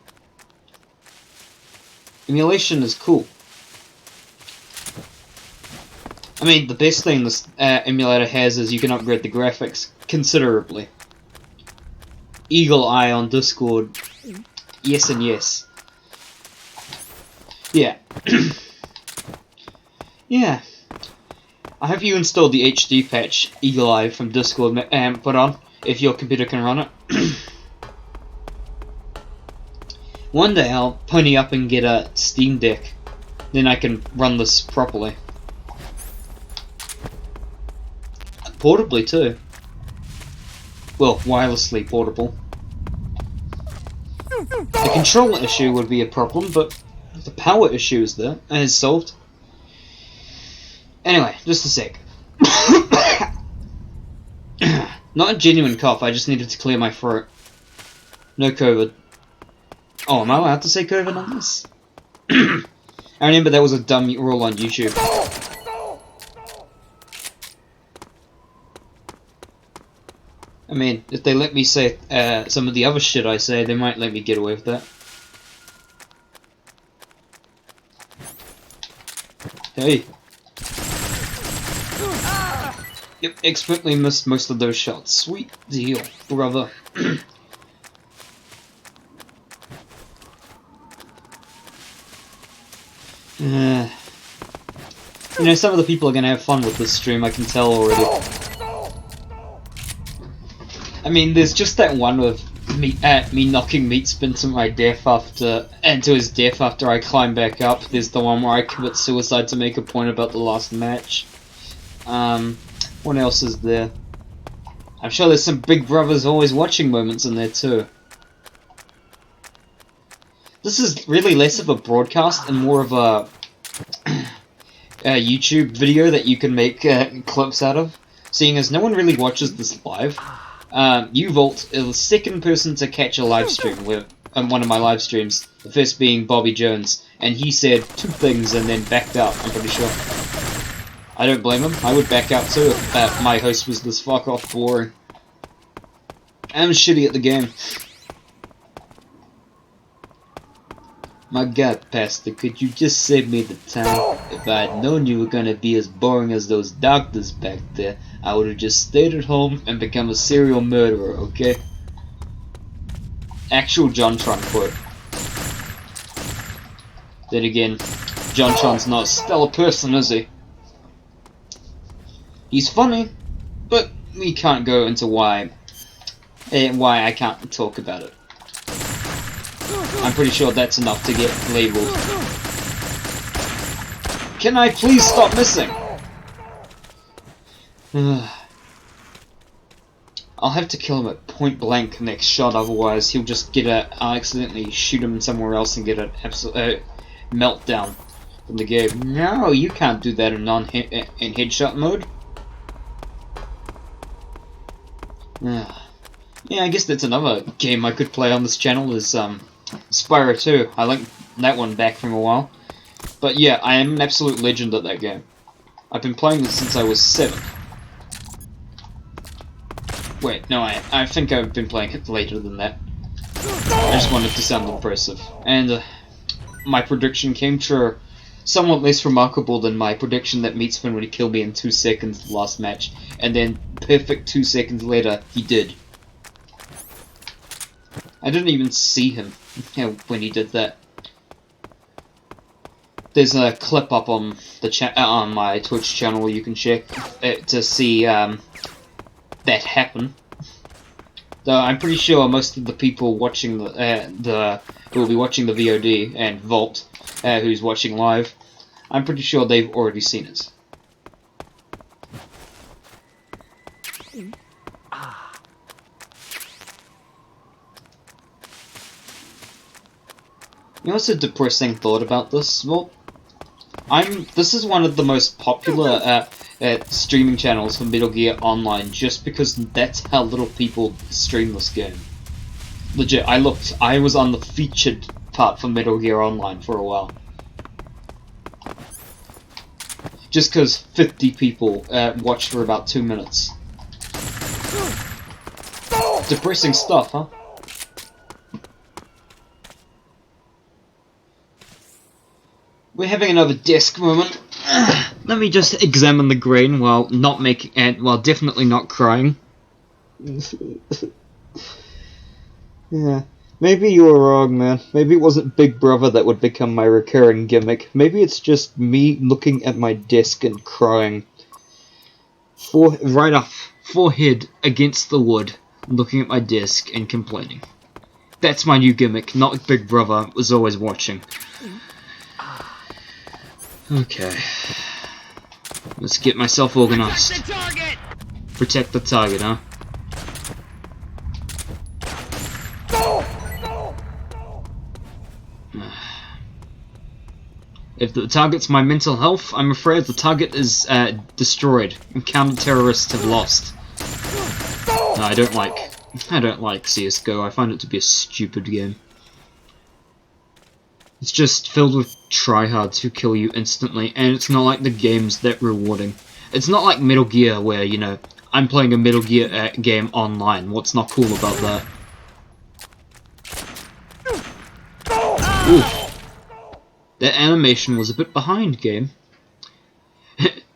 Emulation is cool. I mean, the best thing this emulator has is you can upgrade the graphics considerably. Eagle Eye on Discord. Yes and yes. Yeah. Yeah. I hope you installed the HD patch Eagle Eye from Discord and put on, if your computer can run it. One day I'll pony up and get a Steam Deck. Then I can run this properly. Portably too. Well, wirelessly portable. The controller issue would be a problem, but the power issue is there, and is solved. Anyway, just a sec. Not a genuine cough, I just needed to clear my throat. No COVID. Oh, am I allowed to say COVID on this? I remember that was a dumb rule on YouTube. I mean, if they let me say some of the other shit I say, they might let me get away with that. Hey. Yep, expertly missed most of those shots. Sweet deal, brother. You know, some of the people are gonna have fun with this stream, I can tell already. I mean, there's just that one with me knocking Meatspin to my death to his death after I climb back up. There's the one where I commit suicide to make a point about the last match. What else is there? I'm sure there's some Big Brother's always watching moments in there too. This is really less of a broadcast and more of a YouTube video that you can make clips out of, seeing as no one really watches this live. Uvolt is the second person to catch a live stream on one of my live streams, the first being Bobby Jones, and he said 2 things and then backed out, I'm pretty sure. I don't blame him, I would back out too if my host was this fuck off boring. I'm shitty at the game. My god, Pastor, could you just save me the time? If I had known you were gonna be as boring as those doctors back there, I would have just stayed at home and become a serial murderer, okay? Actual JonTron quote. Then again, JonTron's not a stellar person, is he? He's funny, but we can't go into why I can't talk about it. I'm pretty sure that's enough to get labeled. Can I please stop missing? I'll have to kill him at point blank next shot, otherwise he'll just I'll accidentally shoot him somewhere else and get an absolute meltdown from the game. No, you can't do that in headshot mode. Yeah, I guess that's another game I could play on this channel is Spyro 2. I like that one back from a while. But yeah, I am an absolute legend at that game. I've been playing this since I was 7. Wait, no, I think I've been playing it later than that. I just wanted to sound impressive. And my prediction came true. Somewhat less remarkable than my prediction that Meatspin would kill me in 2 seconds the last match. And then, perfect 2 seconds later, he did. I didn't even see him when he did that. There's a clip up on the on my Twitch channel where you can check to see that happen. Though I'm pretty sure most of the people watching who will be watching the VOD and Volt, who's watching live, I'm pretty sure they've already seen it. You know what's a depressing thought about this? Well, this is one of the most popular streaming channels for Metal Gear Online just because that's how little people stream this game. Legit, I was on the featured part for Metal Gear Online for a while. Just because 50 people watched for about 2 minutes. Depressing stuff, huh? We're having another desk moment. Let me just examine the grain while definitely not crying. Yeah, maybe you were wrong, man. Maybe it wasn't Big Brother that would become my recurring gimmick. Maybe it's just me looking at my desk and crying. Right up, forehead against the wood, looking at my desk and complaining. That's my new gimmick, not Big Brother was always watching. Okay. Let's get myself organized. Protect the target! Protect the target, huh? If the target's my mental health, I'm afraid the target is destroyed, and counter-terrorists have lost. No, I don't like CSGO. I find it to be a stupid game. It's just filled with tryhards who kill you instantly, and it's not like the game's that rewarding. It's not like Metal Gear where, you know, I'm playing a Metal Gear game online. What's not cool about that? Ooh. That animation was a bit behind, game.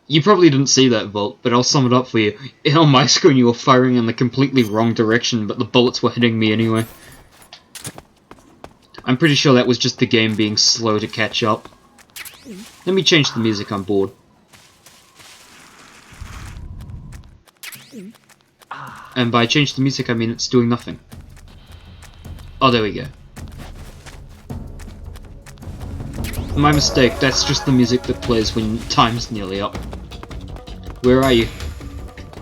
You probably didn't see that, Volt, but I'll sum it up for you. On my screen you were firing in the completely wrong direction, but the bullets were hitting me anyway. I'm pretty sure that was just the game being slow to catch up. Let me change the music on board. And by change the music I mean it's doing nothing. Oh, there we go. My mistake, that's just the music that plays when time's nearly up. Where are you?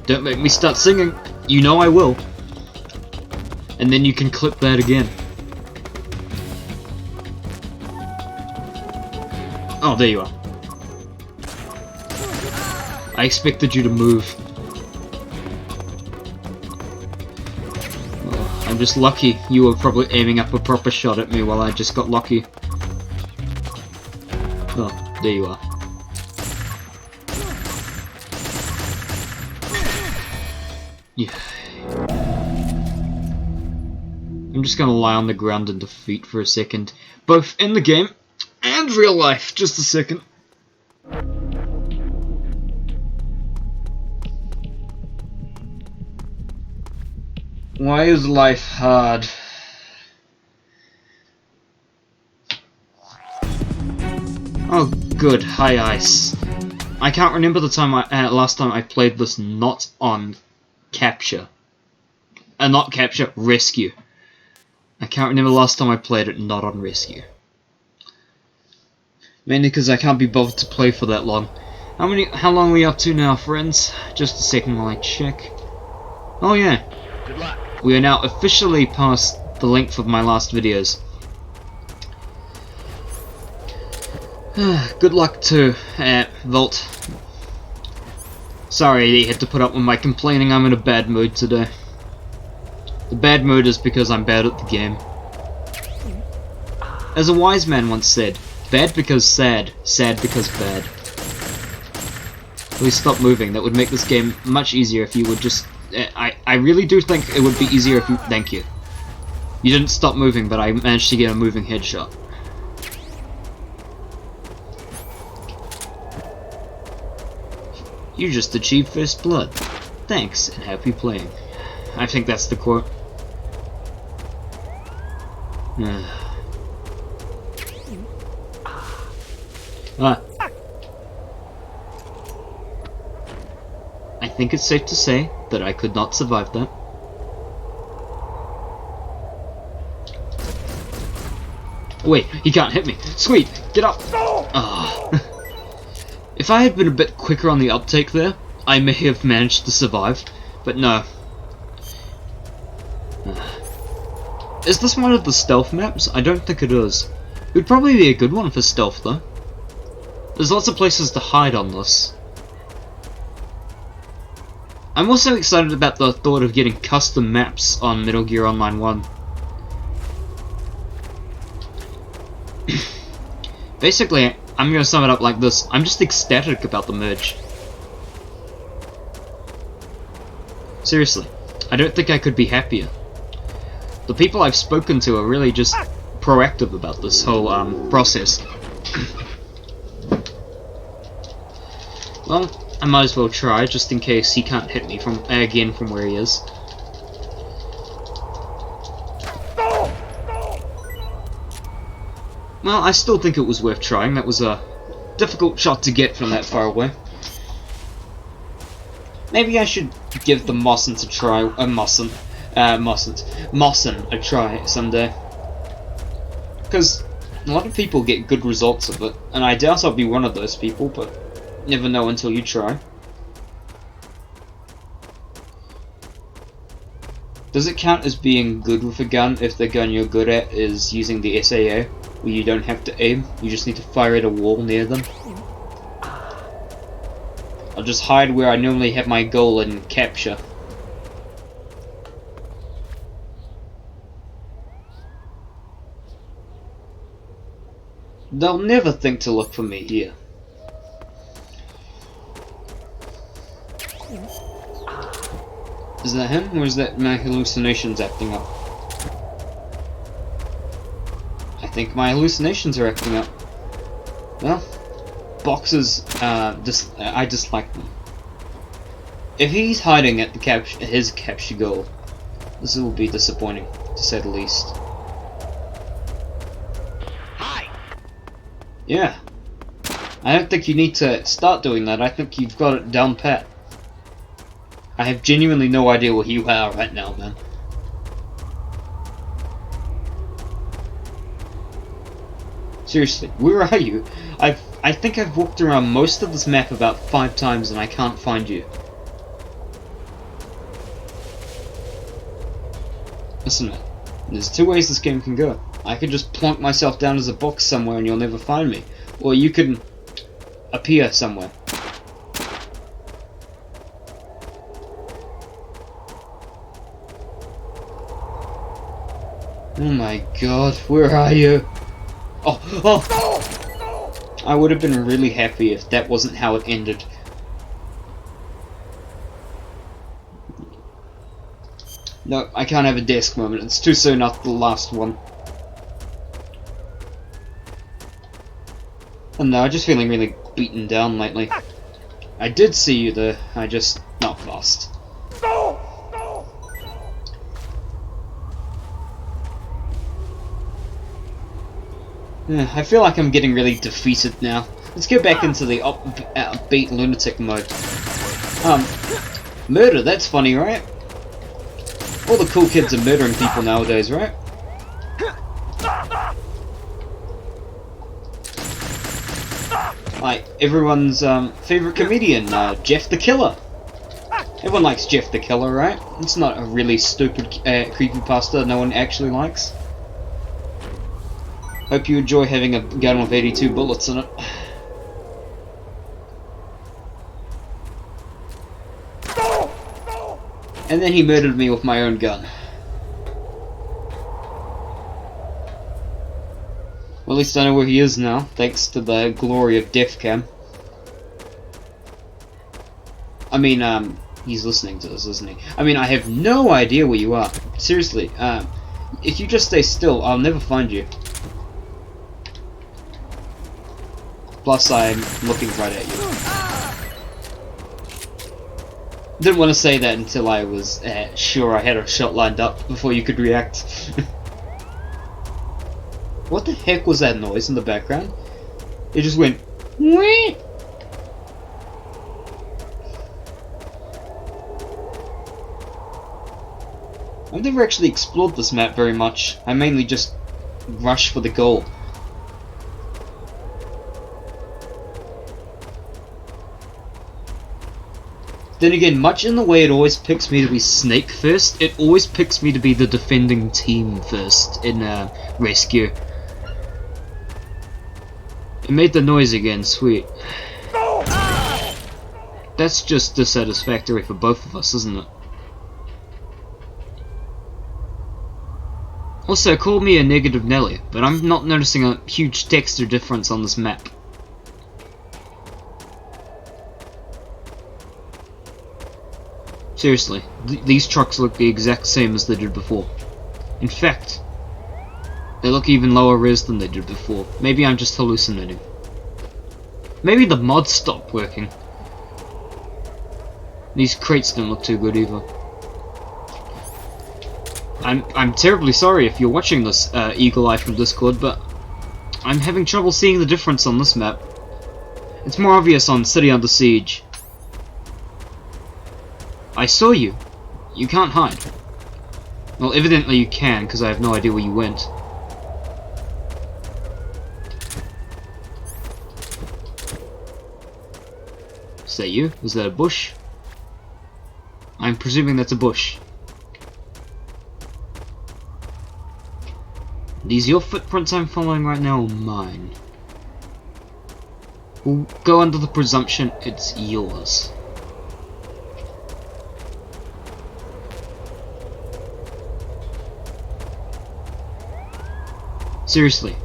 Don't make me start singing. You know I will. And then you can clip that again. Oh, there you are. I expected you to move. Oh, I'm just lucky. You were probably aiming up a proper shot at me while I just got lucky. Oh, there you are. Yeah. I'm just gonna lie on the ground in defeat for a second. Both in the game and real life. Just a second. Why is life hard? Oh, good. Hi, Ice. I can't remember the time last time I played this not on Capture. Not Capture, Rescue. I can't remember the last time I played it not on Rescue. Mainly because I can't be bothered to play for that long. How long are we up to now, friends? Just a second while I check. Oh yeah. Good luck. We are now officially past the length of my last videos. Good luck to Volt. Sorry that you had to put up with my complaining. I'm in a bad mood today. The bad mood is because I'm bad at the game. As a wise man once said, bad because sad, sad because bad. Please stop moving. That would make this game much easier if you would just... I really do think it would be easier if you... Thank you. You didn't stop moving, but I managed to get a moving headshot. You just achieved first blood. Thanks, and happy playing. I think that's the quote. I think it's safe to say that I could not survive that. Wait, he can't hit me. Sweet, get up! Ah. If I had been a bit quicker on the uptake there, I may have managed to survive, but no. Is this one of the stealth maps? I don't think it is. It would probably be a good one for stealth though. There's lots of places to hide on this. I'm also excited about the thought of getting custom maps on Metal Gear Online 1. Basically, I'm gonna sum it up like this. I'm just ecstatic about the merge. Seriously, I don't think I could be happier. The people I've spoken to are really just proactive about this whole process. Well, I might as well try, just in case he can't hit me from again from where he is. Well, I still think it was worth trying. That was a difficult shot to get from that far away. Maybe I should give the Mossen a try. Mossen a try someday. Because a lot of people get good results of it, and I doubt I'll be one of those people, but never know until you try. Does it count as being good with a gun if the gun you're good at is using the SAA, where you don't have to aim, you just need to fire at a wall near them? I'll just hide where I normally have my goal and capture. They'll never think to look for me here. Is that him, or is that my hallucinations acting up? I think my hallucinations are acting up. Well, boxes, I dislike them. If he's hiding at his capture goal, this will be disappointing, to say the least. Hi. Yeah. I don't think you need to start doing that. I think you've got it down pat. I have genuinely no idea where you are right now, man. Seriously, where are you? I think I've walked around most of this map about 5 times and I can't find you. Listen, man, there's 2 ways this game can go. I could just plonk myself down as a box somewhere and you'll never find me. Or you can appear somewhere. Oh my god, where are you? Oh! I would have been really happy if that wasn't how it ended. No, I can't have a desk moment. It's too soon after the last one. Oh no, I'm just feeling really beaten down lately. I did see you though, I just not fast. I feel like I'm getting really defeated now. Let's go back into the upbeat lunatic mode. Murder, that's funny, right? All the cool kids are murdering people nowadays, right? Like, everyone's favourite comedian, Jeff the Killer. Everyone likes Jeff the Killer, right? It's not a really stupid creepypasta no one actually likes. Hope you enjoy having a gun with 82 bullets in it. And then he murdered me with my own gun. Well, at least I know where he is now, thanks to the glory of Defcam. I mean, he's listening to this, isn't he? I mean, I have no idea where you are. Seriously, if you just stay still, I'll never find you. Plus, I'm looking right at you. Didn't want to say that until I was sure I had a shot lined up before you could react. What the heck was that noise in the background? It just went... Wee! I've never actually explored this map very much. I mainly just rush for the goal. Then again, much in the way it always picks me to be Snake first, it always picks me to be the defending team first in Rescue. It made the noise again, sweet. That's just dissatisfactory for both of us, isn't it? Also, call me a negative Nelly, but I'm not noticing a huge texture difference on this map. Seriously, these trucks look the exact same as they did before. In fact, they look even lower res than they did before. Maybe I'm just hallucinating. Maybe the mods stopped working. These crates don't look too good either. I'm terribly sorry if you're watching this, Eagle Eye from Discord, but I'm having trouble seeing the difference on this map. It's more obvious on City Under Siege. I saw you. You can't hide. Well, evidently you can, because I have no idea where you went. Is that you? Is that a bush? I'm presuming that's a bush. These your footprints I'm following right now or mine? We'll go under the presumption it's yours. Seriously,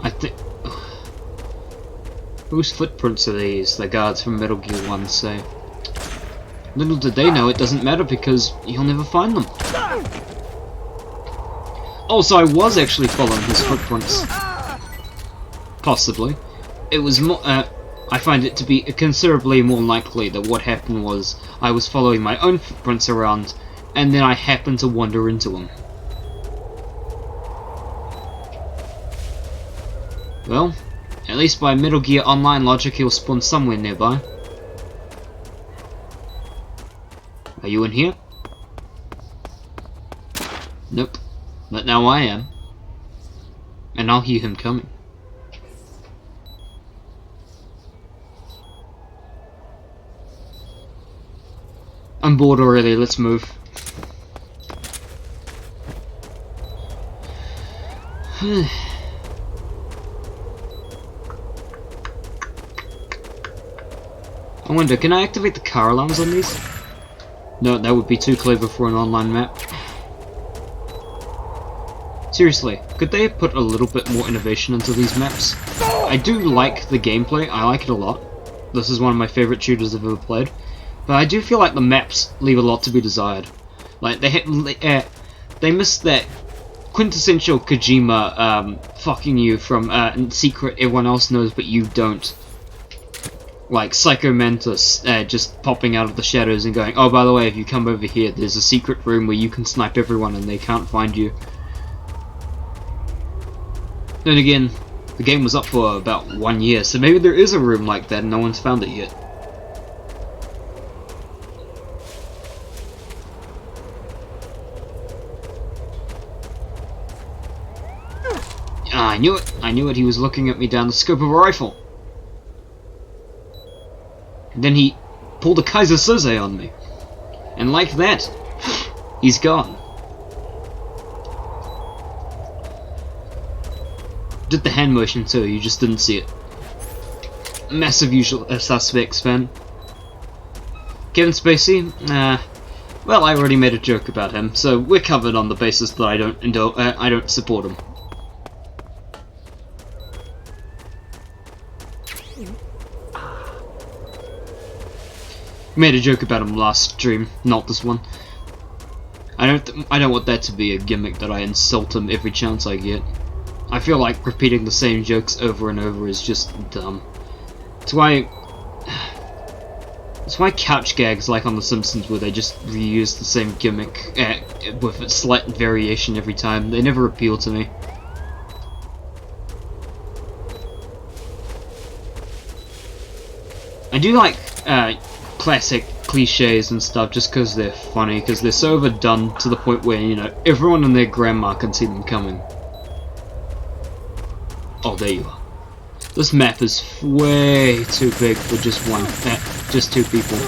I think... Whose footprints are these? The guards from Metal Gear 1 say. Little did they know it doesn't matter because you'll never find them. Also, I was actually following his footprints. Possibly. It was more. I find it to be considerably more likely that what happened was I was following my own footprints around, and then I happened to wander into them. Well, at least by Metal Gear Online logic, he'll spawn somewhere nearby. Are you in here? Nope. But now I am. And I'll hear him coming. I'm bored already, let's move. I wonder, can I activate the car alarms on these? No, that would be too clever for an online map. Seriously, could they have put a little bit more innovation into these maps? I do like the gameplay, I like it a lot. This is one of my favourite shooters I've ever played. But I do feel like the maps leave a lot to be desired. Like, they missed that quintessential Kojima, fucking you from, in secret everyone else knows but you don't. Like Psycho Mantis, just popping out of the shadows and going, oh, by the way, if you come over here, there's a secret room where you can snipe everyone and they can't find you. Then again, the game was up for about 1 year, so maybe there is a room like that and no one's found it yet. Ah, I knew it! I knew it, he was looking at me down the scope of a rifle. And then he pulled a Kaiser Soze on me. And like that, he's gone. Did the hand motion too, you just didn't see it. Massive Usual Suspects fan. Kevin Spacey, well, I already made a joke about him, so we're covered on the basis that I don't support him. Made a joke about him last stream, not this one. I don't want that to be a gimmick that I insult him every chance I get. I feel like repeating the same jokes over and over is just dumb. That's why couch gags like on The Simpsons where they just reuse the same gimmick with a slight variation every time, they never appeal to me. I do like classic cliches and stuff just because they're funny, because they're so overdone to the point where, you know, everyone and their grandma can see them coming. Oh, there you are. This map is way too big for just just two people.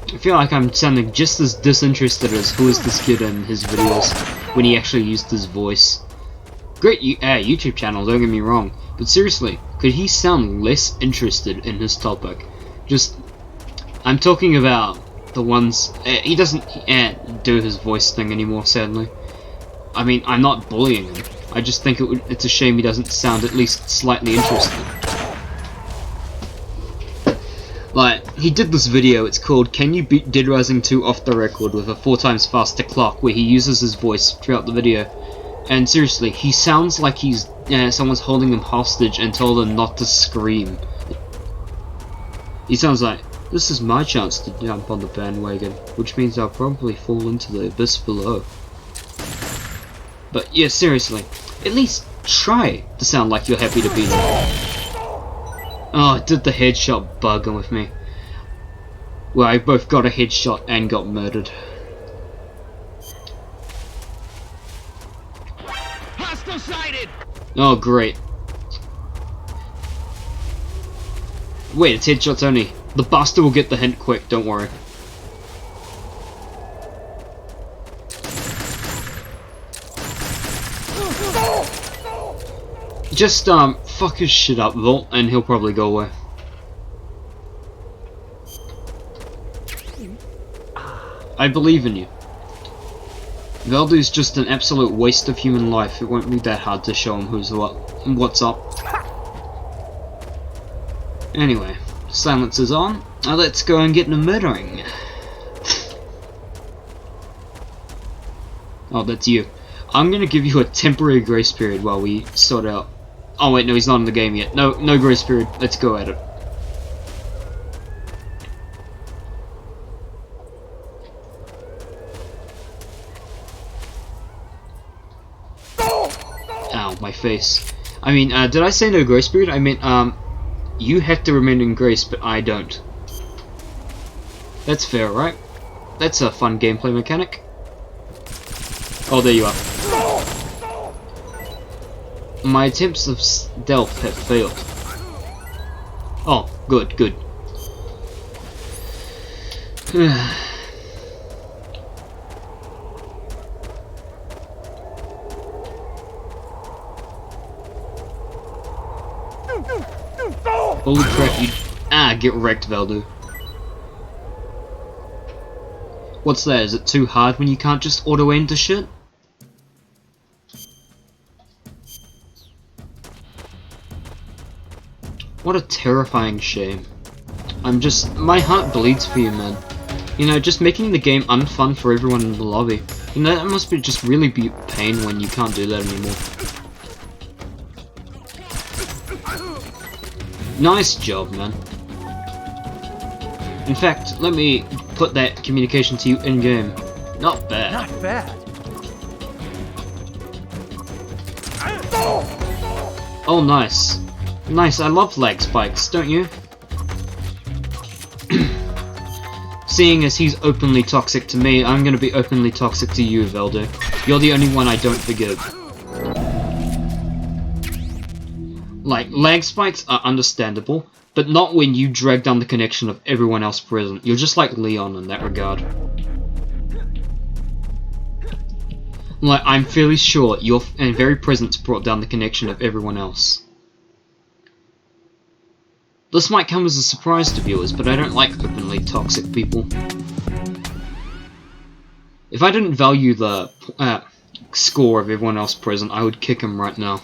I feel like I'm sounding just as disinterested as Who Is This Kid in his videos when he actually used his voice. Great YouTube channel, don't get me wrong, but seriously, could he sound less interested in his topic? Just, I'm talking about the ones, he doesn't do his voice thing anymore, sadly. I mean, I'm not bullying him, I just think it's a shame he doesn't sound at least slightly interested. Like, he did this video, it's called Can You Beat Dead Rising 2 Off the Record with a 4 times faster clock, where he uses his voice throughout the video. And seriously, he sounds like he's someone's holding him hostage and told him not to scream. He sounds like, this is my chance to jump on the bandwagon, which means I'll probably fall into the abyss below. But yeah, seriously, at least try to sound like you're happy to be there. Oh, did the headshot bug with me? Well, I both got a headshot and got murdered. Hostile sighted! Oh, great. Wait, it's headshots only. The bastard will get the hint quick, don't worry. Just, fuck his shit up, Volt, and he'll probably go away. I believe in you. Veldu's just an absolute waste of human life. It won't be that hard to show him who's what and what's up. Anyway, silence is on. Now let's go and get into murdering. Oh, that's you. I'm gonna give you a temporary grace period while we sort out. Oh wait, no, he's not in the game yet. No grace period. Let's go at it. Ow, my face. I mean, did I say no grace period? I meant, you have to remain in grace, but I don't. That's fair, right? That's a fun gameplay mechanic. Oh, there you are. My attempts of stealth have failed. Oh, good. Holy crap, you... Ah, get wrecked, Veldu. What's that? Is it too hard when you can't just auto-aim to shit? What a terrifying shame. My heart bleeds for you, man. You know, just making the game unfun for everyone in the lobby. You know, that must be just really be pain when you can't do that anymore. Nice job, man. In fact, let me put that communication to you in-game. Not bad. Not bad. Oh, nice. Nice, I love lag spikes, don't you? Seeing as he's openly toxic to me, I'm gonna be openly toxic to you, Veldu. You're the only one I don't forgive. Like, lag spikes are understandable, but not when you drag down the connection of everyone else present. You're just like Leon in that regard. Like, I'm fairly sure your very presence brought down the connection of everyone else. This might come as a surprise to viewers, but I don't like openly toxic people. If I didn't value the score of everyone else present, I would kick him right now.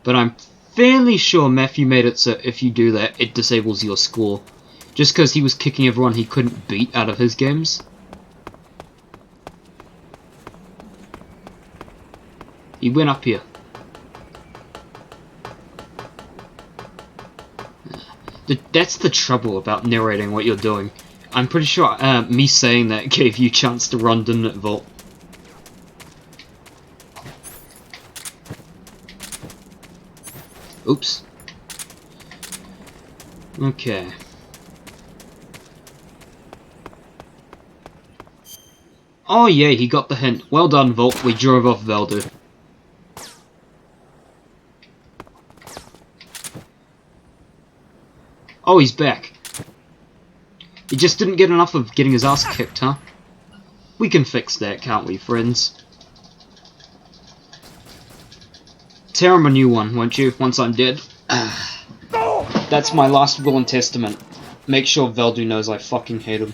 But I'm fairly sure Matthew made it so if you do that, it disables your score. Just because he was kicking everyone he couldn't beat out of his games. He went up here. That's the trouble about narrating what you're doing. I'm pretty sure me saying that gave you a chance to run, didn't it, Volt? Oops. Okay. Oh yeah, he got the hint. Well done, Volt. We drove off Veldu. Oh, he's back. He just didn't get enough of getting his ass kicked, huh? We can fix that, can't we, friends? Tear him a new one, won't you, once I'm dead? That's my last will and testament. Make sure Veldu knows I fucking hate him.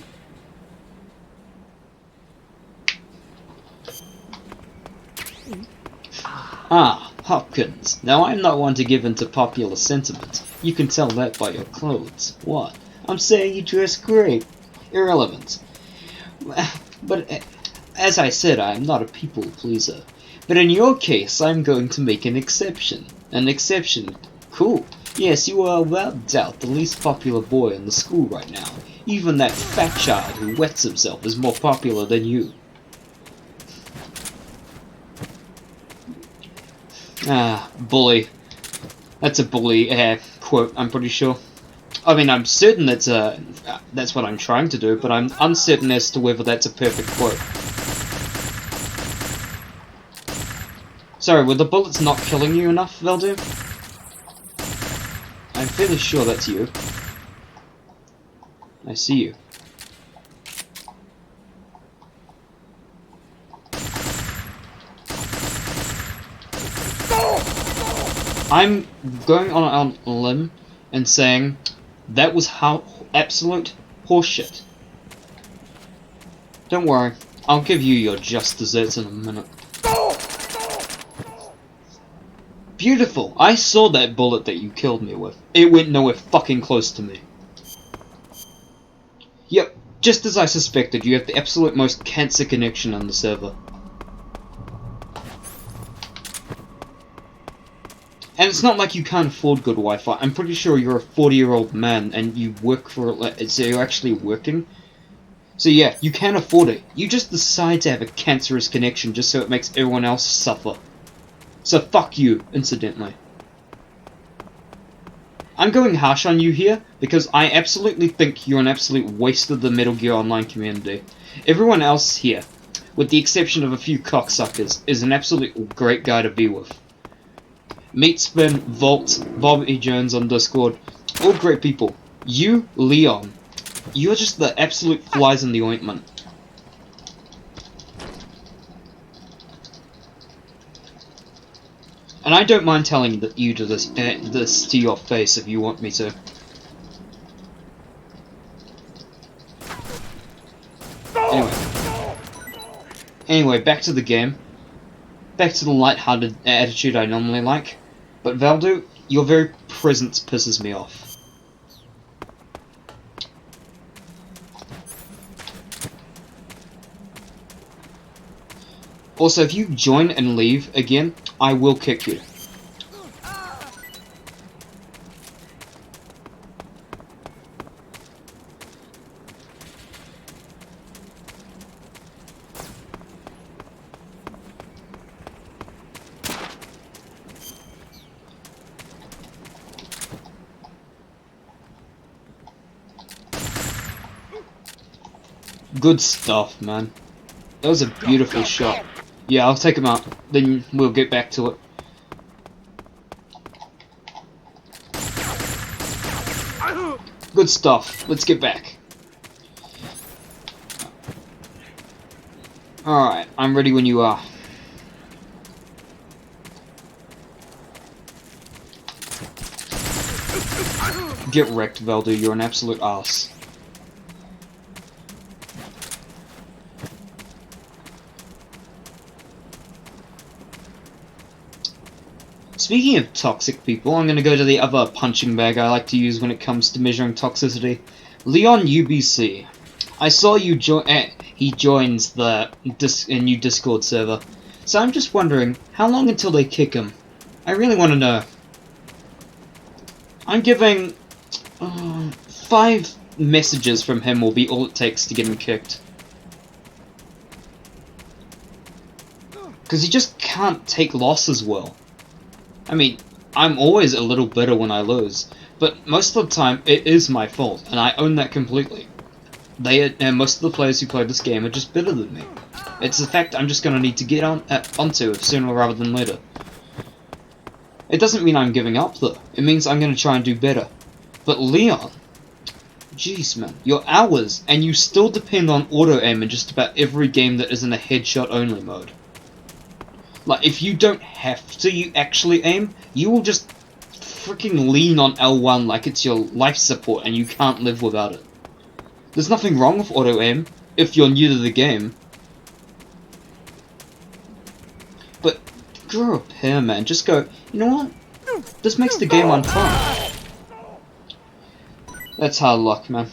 Ah, Hopkins. Now I'm not one to give in to popular sentiment. You can tell that by your clothes. What? I'm saying you dress great. Irrelevant. But, as I said, I am not a people pleaser. But in your case, I'm going to make an exception. An exception? Cool. Yes, you are without doubt the least popular boy in the school right now. Even that fat child who wets himself is more popular than you. Ah, bully. That's a bully quote, I'm pretty sure. I mean, I'm certain that's what I'm trying to do, but I'm uncertain as to whether that's a perfect quote. Sorry, were the bullets not killing you enough, Veldu? I'm fairly sure that's you. I see you. I'm going on a limb and saying that was absolute horseshit. Don't worry, I'll give you your just desserts in a minute. Beautiful! I saw that bullet that you killed me with. It went nowhere fucking close to me. Yep, just as I suspected, you have the absolute most cancer connection on the server. And it's not like you can't afford good Wi-Fi. I'm pretty sure you're a 40-year-old man and you work for it, so you're actually working. So yeah, you can afford it. You just decide to have a cancerous connection just so it makes everyone else suffer. So fuck you, incidentally. I'm going harsh on you here because I absolutely think you're an absolute waste of the Metal Gear Online community. Everyone else here, with the exception of a few cocksuckers, is an absolute great guy to be with. Meatspin, Volt, Bobby Jones on Discord, all great people. You, Leon, you're just the absolute flies in the ointment. And I don't mind telling you to this to your face if you want me to. Anyway, back to the game. Back to the light-hearted attitude I normally like. But Valdu, your very presence pisses me off. Also, if you join and leave again, I will kick you. Good stuff, man. That was a beautiful shot. Yeah, I'll take him out. Then we'll get back to it. Good stuff. Let's get back. Alright, I'm ready when you are. Get wrecked, Valdu. You're an absolute ass. Speaking of toxic people, I'm going to go to the other punching bag I like to use when it comes to measuring toxicity. Leon UBC. I saw you he joins the new Discord server. So I'm just wondering, how long until they kick him? I really want to know. I'm giving 5 messages from him will be all it takes to get him kicked. Because he just can't take losses well. I mean, I'm always a little bitter when I lose, but most of the time it is my fault, and I own that completely. And most of the players who play this game are just bitter than me. It's a fact I'm just gonna need to get onto sooner rather than later. It doesn't mean I'm giving up though, it means I'm gonna try and do better. But Leon, jeez man, your hours, and you still depend on auto-aim in just about every game that isn't a headshot only mode. Like, if you don't have to you actually aim, you will just freaking lean on L1 like it's your life support and you can't live without it. There's nothing wrong with auto-aim if you're new to the game. But grow a pair, man. Just go, you know what? This makes the game unfun. That's hard luck, man.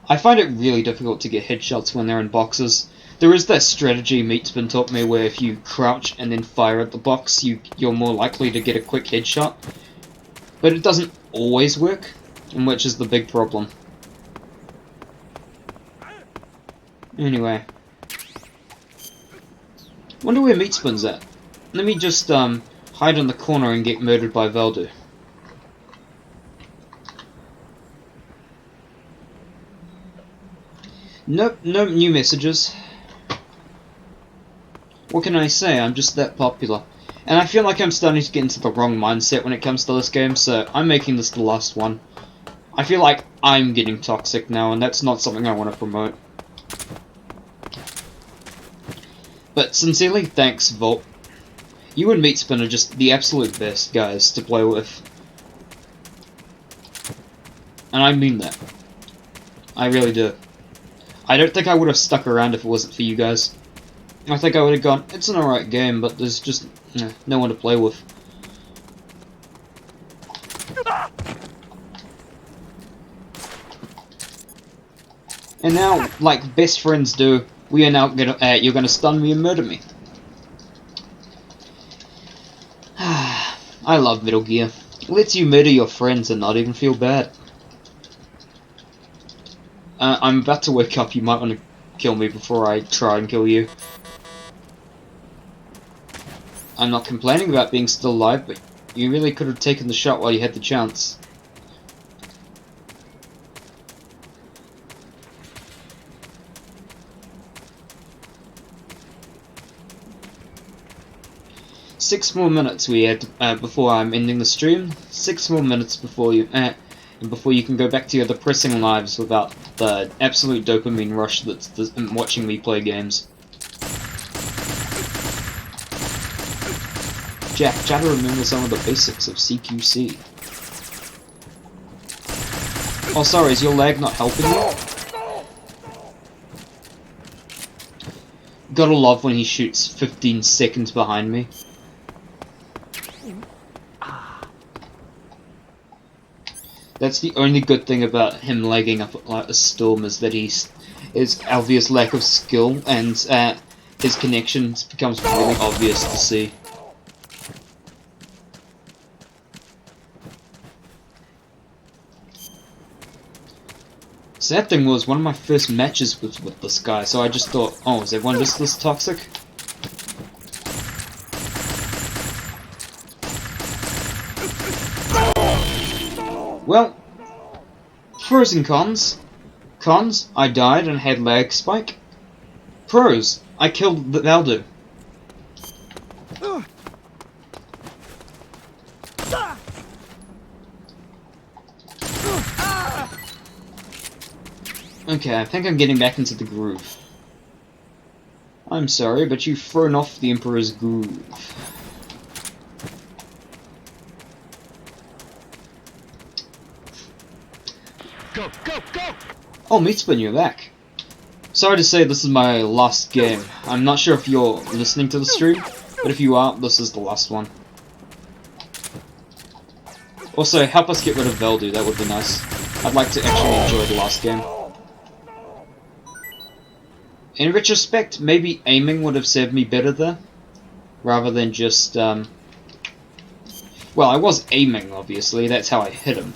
I find it really difficult to get headshots when they're in boxes. There is that strategy Meatspin taught me where if you crouch and then fire at the box, you're more likely to get a quick headshot. But it doesn't always work, and which is the big problem. Anyway. Wonder where Meatspin's at. Let me just hide in the corner and get murdered by Valdu. Nope, no new messages. What can I say? I'm just that popular. And I feel like I'm starting to get into the wrong mindset when it comes to this game, so I'm making this the last one. I feel like I'm getting toxic now, and that's not something I want to promote. But sincerely, thanks, Volt. You and Meatspin are just the absolute best guys to play with. And I mean that. I really do. I don't think I would have stuck around if it wasn't for you guys. I think I would have gone, it's an alright game, but there's just no one to play with. And now, like best friends do, we are now gonna, you're gonna stun me and murder me. I love Metal Gear. It lets you murder your friends and not even feel bad. I'm about to wake up, you might want to kill me before I try and kill you. I'm not complaining about being still alive, but you really could have taken the shot while you had the chance. Six more minutes we had before I'm ending the stream. 6 more minutes before you can go back to your depressing lives without the absolute dopamine rush that's watching me play games. Jack, try to remember some of the basics of CQC. Oh, sorry, is your lag not helping you? Gotta love when he shoots 15 seconds behind me. That's the only good thing about him lagging up like a storm, is that his obvious lack of skill and his connections becomes really obvious to see. Sad thing was, one of my first matches was with this guy, so I just thought, oh, is everyone just this toxic? Well, pros and cons. Cons, I died and had lag spike. Pros, I killed the Valdo. Okay, I think I'm getting back into the groove. I'm sorry, but you've thrown off the Emperor's groove. Go, go, go! Oh, Meatspin, you're back. Sorry to say this is my last game. I'm not sure if you're listening to the stream, but if you are, this is the last one. Also, help us get rid of Veldu, that would be nice. I'd like to actually enjoy the last game. In retrospect, maybe aiming would have served me better there, rather than just, well, I was aiming, obviously, that's how I hit him,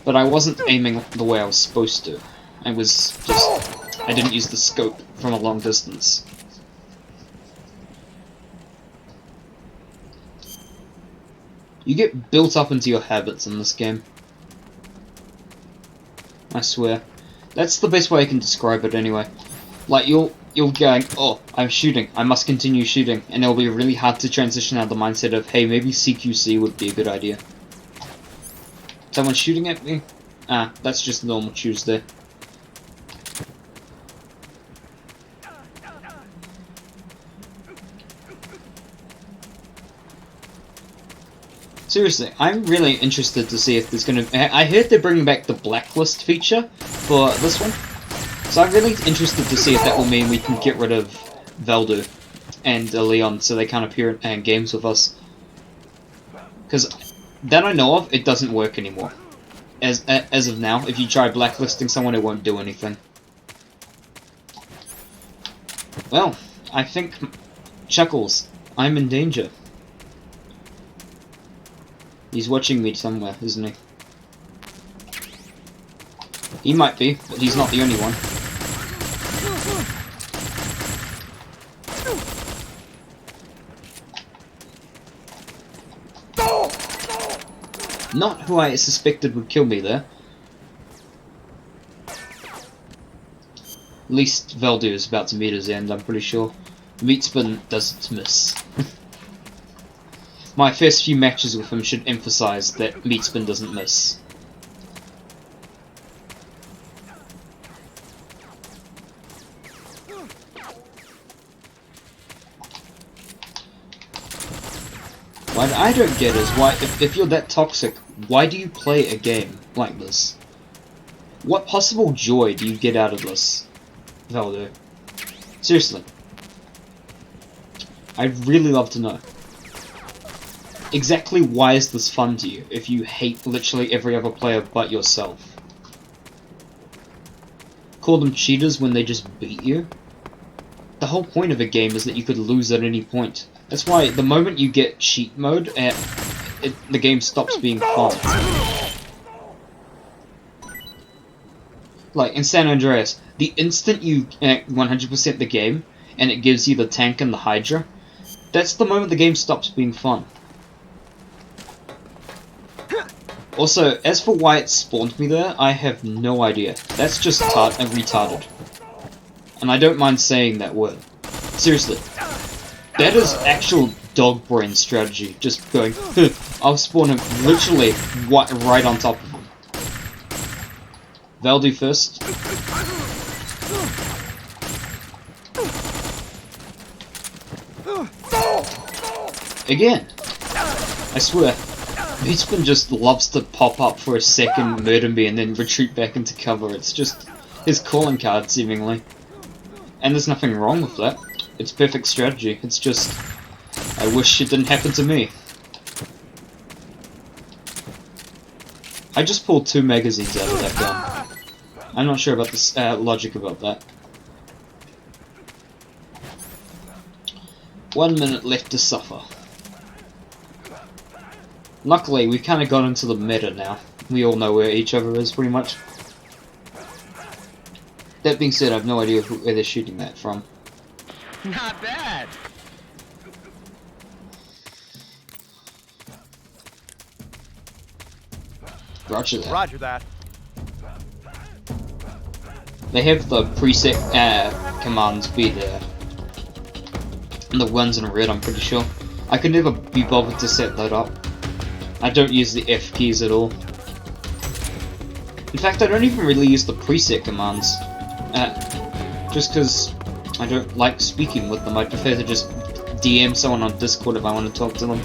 but I wasn't aiming the way I was supposed to. I didn't use the scope from a long distance. You get built up into your habits in this game. I swear. That's the best way I can describe it anyway. Like, you'll going, oh, I'm shooting, I must continue shooting, and it'll be really hard to transition out of the mindset of, hey, maybe CQC would be a good idea. Someone shooting at me? Ah, that's just normal Tuesday. Seriously, I'm really interested to see if there's gonna... I heard they're bringing back the blacklist feature for this one. So I'm really interested to see if that will mean we can get rid of Veldu and Leon so they can't appear in games with us. Because that I know of, it doesn't work anymore. As of now, if you try blacklisting someone, it won't do anything. Well, I think... Chuckles, I'm in danger. He's watching me somewhere, isn't he? He might be, but he's not the only one. Not who I suspected would kill me there. At least Veldu is about to meet his end, I'm pretty sure. Meatspin doesn't miss. My first few matches with him should emphasize that Meatspin doesn't miss. What I don't get is why, if you're that toxic, why do you play a game like this? What possible joy do you get out of this, Valdo? Seriously. I'd really love to know. Exactly why is this fun to you if you hate literally every other player but yourself? Call them cheaters when they just beat you? The whole point of a game is that you could lose at any point. That's why the moment you get cheat mode, the game stops being fun. Like in San Andreas, the instant you 100% the game, and it gives you the tank and the Hydra, that's the moment the game stops being fun. Also, as for why it spawned me there, I have no idea. That's just retarded. And I don't mind saying that word. Seriously. That is actual dog brain strategy. Just going, I'll spawn him literally right on top of him. Valdo first. Again. I swear. Meatspin just loves to pop up for a second, murder me, and then retreat back into cover. It's just his calling card, seemingly. And there's nothing wrong with that. It's perfect strategy. It's just, I wish it didn't happen to me. I just pulled 2 magazines out of that gun. I'm not sure about the logic about that. 1 minute left to suffer. Luckily, we've kind of got into the meta now. We all know where each other is, pretty much. That being said, I have no idea where they're shooting that from. Not bad. Roger that. Roger that. They have the preset commands be there. And the ones in red, I'm pretty sure. I could never be bothered to set that up. I don't use the F keys at all. In fact, I don't even really use the preset commands. Just because I don't like speaking with them. I prefer to just DM someone on Discord if I want to talk to them.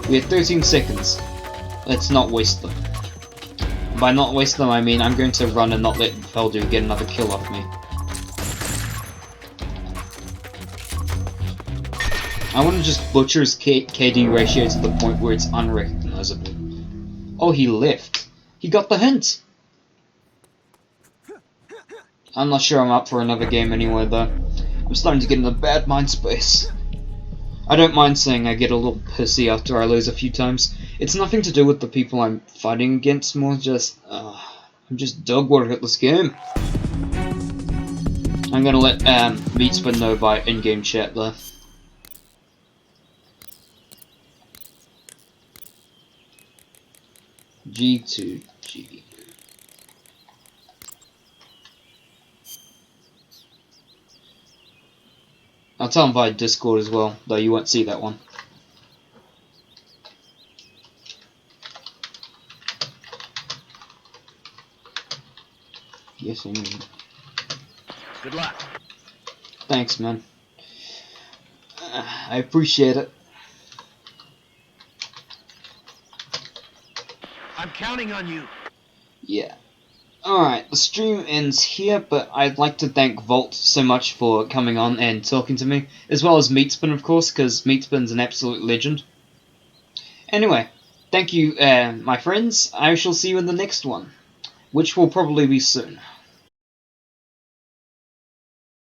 We have 13 seconds. Let's not waste them. By not waste them, I mean I'm going to run and not let Valdo get another kill off me. I want to just butcher his KD ratio to the point where it's unrecognizable. Oh, he left. He got the hint! I'm not sure I'm up for another game anyway, though. I'm starting to get in a bad mind space. I don't mind saying I get a little pissy after I lose a few times. It's nothing to do with the people I'm fighting against, more just... I'm just dog water at this game. I'm gonna let Meatspin know by in-game chat, though. G2G. I'll tell him via Discord as well, though you won't see that one. Yes, indeed. Good luck. Thanks, man. I appreciate it. I'm counting on you. Yeah. Alright, the stream ends here, but I'd like to thank Volt so much for coming on and talking to me, as well as Meatspin, of course, because Meatspin's an absolute legend. Anyway, thank you, my friends. I shall see you in the next one, which will probably be soon.